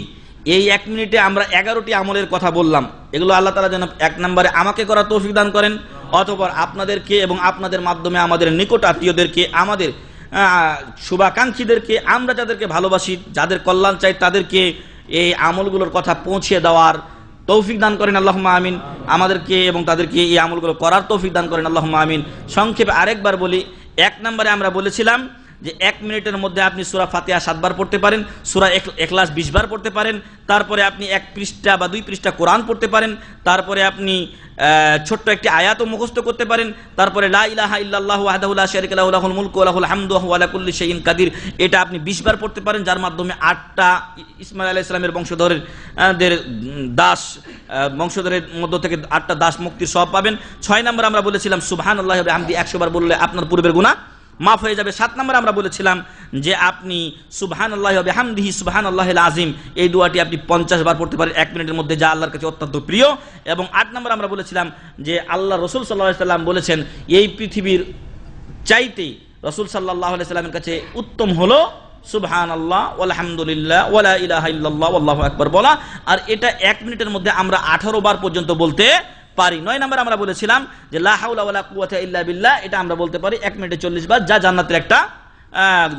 [SPEAKER 4] এই 1 মিনিটে আমরা 11টি আমলের কথা বললাম, এগুলো আল্লাহ তাআলা যেন 1 নম্বরে আমাকে করা তৌফিক দান করেন, অথবা আপনাদেরকে এবং আপনাদের মাধ্যমে আমাদের নিকট আত্মীয়দেরকে, আমাদের শুভাকাঙ্ক্ষীদেরকে, আমরা যাদেরকে ভালোবাসি, যাদের কল্যাণ চাই, তাদেরকে এই আমলগুলোর কথা পৌঁছে দেওয়ার তৌফিক দান করেন আল্লাহুম্মা আমিন। আমাদেরকে এবং তাদেরকে এই আমলগুলো করার তৌফিক দান করেন আল্লাহুম্মা আমিন। সংক্ষেপে আরেকবার বলি, 1 নম্বরে আমরা বলেছিলাম যে 1 মিনিটের মধ্যে আপনি সূরা ফাতিহা 7 বার পড়তে পারেন, সূরা ইখলাস 20 বার পড়তে পারেন, তারপরে আপনি 1 পৃষ্ঠা বা 2 পৃষ্ঠা কোরআন পড়তে পারেন, তারপরে আপনি ছোট্ট একটি আয়াতও মুখস্থ করতে পারেন, তারপরে লা ইলাহা ইল্লাল্লাহু ওয়াহদাহু লা শারীকা লাহু লাহুল মুলকু ওয়া লাহুল হামদু ওয়া হুয়া আলা কুল্লি শাইইন কাদির, এটা আপনি 20 বার পড়তে পারেন, যার মাধ্যমে 8টা ইসমাঈল আলাইহিস সালামের বংশধরের বংশধরের মধ্য থেকে 8টা দাস মুক্তির সওয়াব পাবেন। 6 নম্বর আমরা বলেছিলাম সুবহানাল্লাহি ওয়া বিহামদিহি 100 বার বললে আপনার পূর্বের গুনাহ মাফ হয়ে যাবে। 7 নম্বরে আমরা বলেছিলাম যে আপনি সুবহানাল্লাহি ওয়া বিহামদিহি সুবহানাল্লাহিল আযীম, এই দোয়াটি আপনি 50 বার পড়তে পারেন 1 মিনিটের মধ্যে, যা আল্লাহর কাছে অত্যন্ত প্রিয়। এবং 8 নম্বরে আমরা বলেছিলাম যে আল্লাহ রাসূল সাল্লাল্লাহু আলাইহি সাল্লাম বলেছেন এই পৃথিবীর চাইতে রাসূল সাল্লাল্লাহু আলাইহি সাল্লামের কাছে উত্তম হলো সুবহানাল্লাহ ওয়ালহামদুলিল্লাহ ওয়া লা ইলাহা ইল্লাল্লাহ ওয়াল্লাহু আকবার বলা, আর এটা 1 মিনিটের মধ্যে আমরা 18 বার পর্যন্ত বলতে পারি। 9 নম্বর আমরা বলেছিলাম যে লা হাওলা ওয়ালা কুওয়াতা ইল্লা বিল্লাহ, এটা আমরা বলতে পারি 1 মিনিটে 40 বার, যা জান্নাতের একটা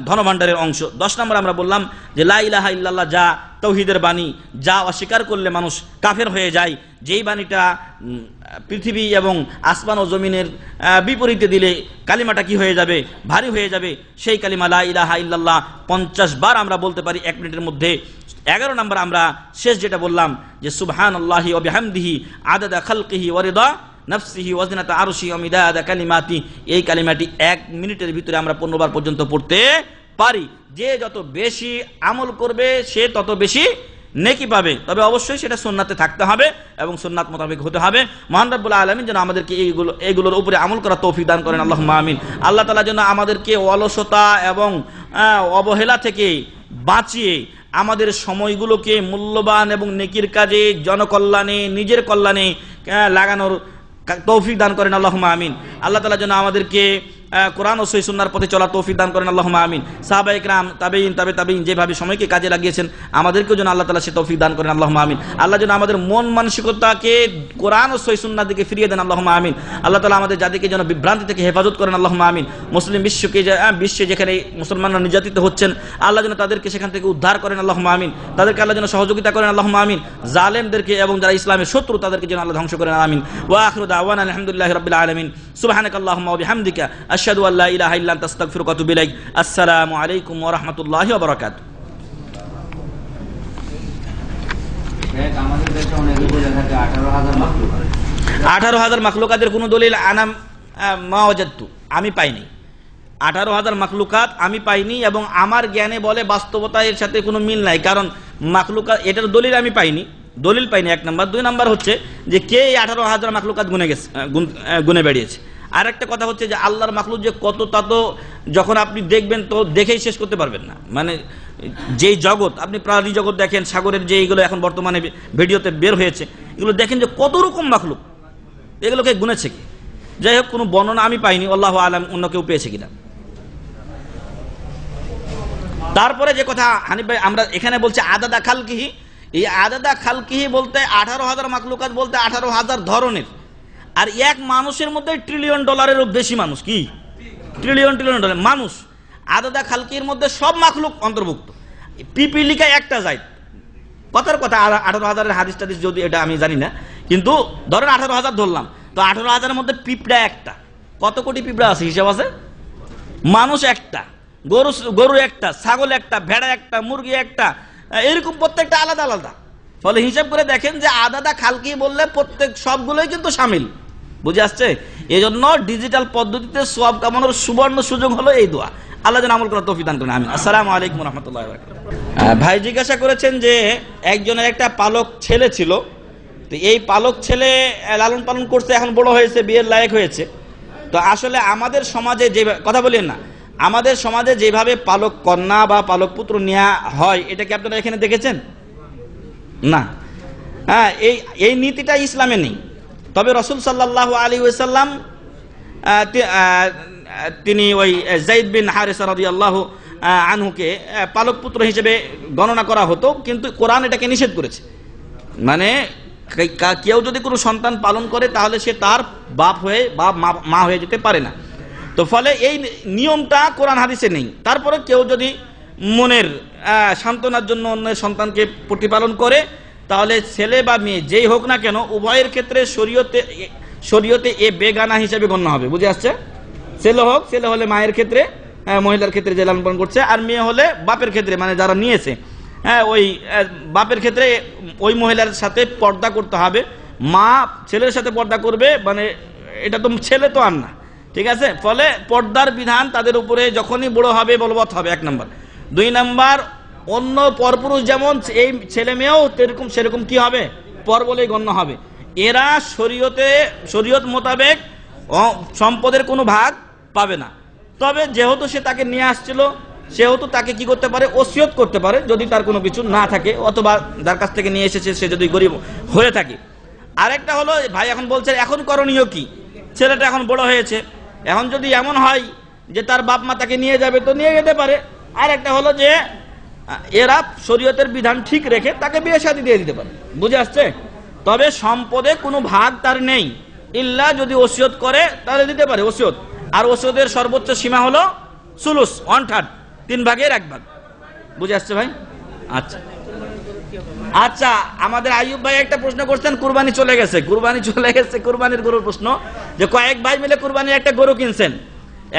[SPEAKER 4] ধনভাণ্ডারের অংশ। 10 নম্বর আমরা বললাম যে লা ইলাহা ইল্লাল্লাহ, যা তাওহীদের বাণী, যা অস্বীকার করলে মানুষ কাফের হয়ে যায়, যেই বাণীটা পৃথিবী এবং আসমান ও জমিনের বিপরীতে দিলে কালিমাটা কি হয়ে যাবে, ভারী হয়ে যাবে, সেই কালিমা লা ইলাহা ইল্লাল্লাহ 50 বার আমরা বলতে পারি 1 মিনিটের মধ্যে। 11 নম্বর আমরা শেষ যেটা বললাম যে সুবহানাল্লাহি ওয়া বিহামদিহি আদাদা খালকিহি ওয়া রিদা নাফসিহি ওয়া জিনাতা আরশি ওয়া মিদাদা কালিমাতি, এই কালিমাটি 1 মিনিটের ভিতরে আমরা 15 বার পর্যন্ত পড়তে পারি। যে যত বেশি আমল করবে সে তত বেশি নেকি পাবে, তবে অবশ্যই সেটা সুন্নাতে থাকতে হবে এবং সুন্নাত মোতাবেক হতে হবে। মহান রব্বুল আলামিন যেন আমাদেরকে এইগুলোর উপরে আমল করার তৌফিক দান করেন আল্লাহুম্মা আমিন। আল্লাহ তাআলা যেন আমাদেরকে অলসতা এবং অবহেলা থেকে বাঁচিয়ে আমাদের সময়গুলোকে মূল্যবান এবং নেকির কাজে, জনকল্যাণে, নিজের কল্যাণে লাগানোর তৌফিক দান করেন আল্লাহুম্মা আমিন। আল্লাহ তাআলা যেন আমাদেরকে কোরআন ও সহিহ সুন্নাহর পথে চলার তৌফিক দান করেন আল্লাহুম্মা আমিন। সাহাবায়ে কেরাম, তাবেঈন, তাবেঈন যেভাবে সময়কে কাজে লাগিয়েছেন, আমাদেরকেও যেন আল্লাহ তাআলা সে তৌফিক দান করেন আল্লাহুম্মা আমিন। আল্লাহ যেন আমাদের মন মানসিকতাকে কোরআন ও সহিহ সুন্নাহর দিকে ফিরিয়ে দেন আল্লাহুম্মা আমিন। আল্লাহ তাআলা আমাদের জাতিকে যেন বিভ্রান্তি থেকে হেফাজত করেন আল্লাহুম্মা আমিন। মুসলিম বিশ্বে যেখানে মুসলমানরা নির্যাতিত হচ্ছেন, আল্লাহ যেন তাদেরকে সেখান থেকে উদ্ধার করেন আল্লাহুম্মা আমিন। তাদেরকে আল্লাহ যেন সহযোগিতা করেন আল্লাহুম্মা আমিন। জালেমদেরকে এবং যারা ইসলামের শত্রু তাদেরকে যেন আল্লাহ ধ্বংস করেন আমিন। ওয়া আখিরু দাওয়ানা আলহামদুলিল্লাহি রাব্বিল আলামিন। সুবহানাকাল্লাহুম্মা ওয়া বিহামদিকা আশহাদু আল্লা ইলাহা ইল্লা আনতা আস্তাগফিরুকা ওয়া আতুবু ইলাইক। আসসালামু আলাইকুম ওয়া রাহমাতুল্লাহি ওয়া বারাকাতুহু।
[SPEAKER 1] আমাদের দেশে অনেক বলে থাকে 18,000 মাখলুকাত।
[SPEAKER 4] 18,000 মাখলুকাতের কোনো দলিল আনাম মা ওয়াজাদতু, আমি পাইনি। 18,000 মাখলুকাত আমি পাইনি এবং আমার জ্ঞানে বলে বাস্তবতা এর সাথে কোনো মিল নাই, কারণ মাখলুকাত এটার দলিল আমি পাইনি, 1 নাম্বার। 2 নাম্বার হচ্ছে যে কে এই 18,000 মাখলুকাত গুনে বেরিয়েছে। আর একটা কথা হচ্ছে যে আল্লাহর মাখলুক যে কত, তা তো যখন আপনি দেখবেন তো দেখেই শেষ করতে পারবেন না। মানে যেই জগৎ, আপনি প্রাণী জগৎ দেখেন, সাগরের যে এইগুলো এখন বর্তমানে ভিডিওতে বের হয়েছে, এগুলো দেখেন যে কত রকম মাখলুক, এগুলোকে গুনেছে কি। যাই হোক, কোনো বর্ণনা আমি পাইনি, আল্লাহু আলাম অন্য কেউ পেয়েছে কিনা। তারপরে যে কথা হানিফ ভাই আমরা এখানে বলছি আদাদা খালকিহি, এই আদাদা খালকিহি বলতে 18,000 মাখলুকাত বলতে 18,000 ধরনের, আর এক মানুষের মধ্যে $1 ট্রিলিয়ন বেশি মানুষ, কি ট্রিলিয়ন ট্রিলিয়ন ডলার মানুষ, আদাদা খালকির মধ্যে সব মাখলুক অন্তর্ভুক্ত। পিপিলিকা একটা জাত, কথার কথা 18,000-এর হাদিস টাদিস যদি এটা আমি জানি না, কিন্তু ধরেন 18,000 ধরলাম, তো 18,000-এর মধ্যে পিঁপড়া একটা, কত কোটি পিঁপড়া আছে হিসাব আছে? মানুষ একটা, গরু একটা, ছাগল একটা, ভেড়া একটা, মুরগি একটা, এরকম প্রত্যেকটা আলাদা আলাদা। ফলে হিসাব করে দেখেন যে আদাদা খালকি বললে প্রত্যেক সবগুলোই কিন্তু শামিল। বুঝে আসছে? এই জন্য ডিজিটাল পদ্ধতিতে সওয়াব কামানোর সুবর্ণ সুযোগ হলো এই দোয়া। আল্লাহ যেন আমল করার তৌফিক দান করেন, আমিন। আসসালামু আলাইকুম ওয়া রাহমাতুল্লাহি ওয়া বারাকাতুহু। ভাই জিজ্ঞাসা করেছেন যে একজনের একটা পালক ছেলে ছিল, তো এই পালক ছেলে লালন পালন করছে, এখন বড় হয়েছে, বিয়ের লায়ক হয়েছে। তো আসলে আমাদের সমাজে যে কথা বলেন না, আমাদের সমাজে যেভাবে পালক কন্যা বা পালক পুত্র নেওয়া হয়, এটা কি আপনারা এখানে দেখেছেন? না। হ্যাঁ, এই নীতিটা ইসলামে নেই। তবে রাসূল সাল্লাল্লাহু আলাইহি ওয়াসাল্লাম তিনি ওই যায়েদ বিন হারিসা রাদিয়াল্লাহু আনহুকে পালক পুত্র হিসেবে গণনা করা হতো, কিন্তু কোরআন এটাকে নিষেধ করেছে। মানে কেউ যদি কোনো সন্তান পালন করে তাহলে সে তার বাপ হয়ে বা মা হয়ে যেতে পারে না। তো ফলে এই নিয়মটা কোরআন হাদিসে নেই। তারপরে কেউ যদি মনের সান্ত্বনার জন্য অন্যের সন্তানকে প্রতিপালন করে, তাহলে ছেলে বা মেয়ে যেই হোক না কেন, উভয়ের ক্ষেত্রে শরীয়তে এ বেগানা হিসেবে গণ্য হবে। বুঝে আসছে? ছেলে হলে মায়ের ক্ষেত্রে, মহিলার ক্ষেত্রে যে লালন পালন করছে, আর মেয়ে হলে বাপের ক্ষেত্রে, মানে যারা নিয়েছে, হ্যাঁ, ওই বাপের ক্ষেত্রে ওই মহিলার সাথে পর্দা করতে হবে। মা ছেলের সাথে পর্দা করবে, মানে এটা তো ছেলে তো আর না, ঠিক আছে? ফলে পর্দার বিধান তাদের উপরে যখনই বড় হবে বলবৎ হবে, 1 নম্বর। 2 নম্বর, অন্য পরপুরুষ যেমন এই ছেলে মেয়েও সেরকম কি হবে? পর বলেই গণ্য হবে। এরা শরীয়ত মোতাবেক সম্পদের কোনো ভাগ পাবে না। তবে যেহেতু সে তাকে নিয়ে আসছিল, সেহেতু তাকে কি করতে পারে? ওসিয়ত করতে পারে, যদি তার কোনো কিছু না থাকে, অথবা যার কাছ থেকে নিয়ে এসেছে সে যদি গরিব হয়ে থাকে। আরেকটা হলো, ভাই এখন বলছে এখন করণীয় কি? ছেলেটা এখন বড় হয়েছে, এখন যদি এমন হয় যে তার বাপ মা তাকে নিয়ে যাবে, তো নিয়ে যেতে পারে। আর একটা হলো যে এরা শরীয়তের বিধান ঠিক রেখে তাকে বিয়ে শাদী দিয়ে দিতে পারে। বুঝে আসছে? তবে সম্পদে কোনো ভাগ তার নেই, ইল্লা যদি ওসিয়ত করে তাহলে দিতে পারে ওসিয়ত। আর ওসিয়তের সর্বোচ্চ সীমা হলো সুলুস, 1/3, 3 ভাগের 1 ভাগ। বুঝে আসছে ভাই? আচ্ছা, আমাদের আইয়ুব ভাই একটা প্রশ্ন করছেন, কুরবানি চলে গেছে, কুরবানির গরুর প্রশ্ন, যে কয়েক ভাই মিলে কুরবানির একটা গরু কিনছেন,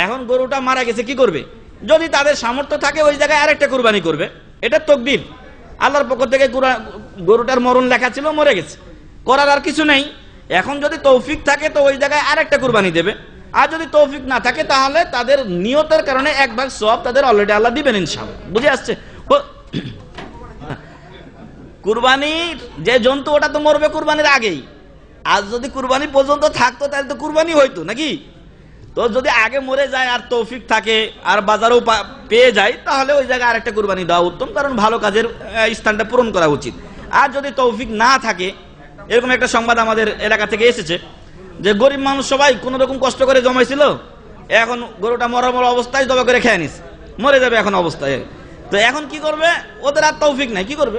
[SPEAKER 4] এখন গরুটা মারা গেছে, কি করবে? যদি তাদের সামর্থ্য থাকে ওই জায়গায় আরেকটা কুরবানি করবে, এটা তকদির, আল্লাহর পক্ষ থেকে। গরুটার মরণ লেখা ছিল, মরে গেছে, করার আর কিছু নেই। এখন যদি তৌফিক থাকে তো ওই জায়গায় আরেকটা কুরবানি দেবে, আর যদি তৌফিক না থাকে তাহলে তাদের নিয়তের কারণে 1 ভাগ সওয়াব তাদের অলরেডি আল্লাহ দিবেন ইনশাআল্লাহ। বুঝে আসছে? কুরবানির যে জন্তু ওটা তো মরবে কুরবানির আগেই। আজ যদি কুরবানি পর্যন্ত থাকতো তাহলে তো কুরবানি হইতো নাকি? তো যদি আগে মরে যায় আর তৌফিক থাকে আর বাজারেও পেয়ে যায়, তাহলে ওই জায়গায় আরেকটা কুরবানি দেওয়া উত্তম, কারণ ভালো কাজের স্থানটা পূরণ করা উচিত। আর যদি তৌফিক না থাকে, এরকম একটা সংবাদ আমাদের এলাকা থেকে এসেছে যে গরিব মানুষ সবাই কোন রকম কষ্ট করে জমাইছিল, এখন গরুটা মরা অবস্থায় জবা করে খেয়ে নিস, মরে যাবে এখন অবস্থায়। তো এখন কি করবে? ওদের আর তৌফিক নাই, কি করবে?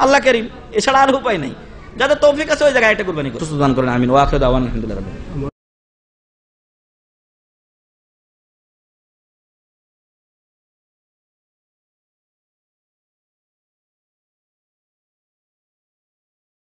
[SPEAKER 4] আল্লাহ করিম, এছাড়া আর উপায় নাই। যাদের তৌফিক আছে ওই জায়গায় একটা কুরবানি করে সুদান করেন, আমিন। ওয়া আখিরু দাওয়ানা আলহামদুলিল্লাহ।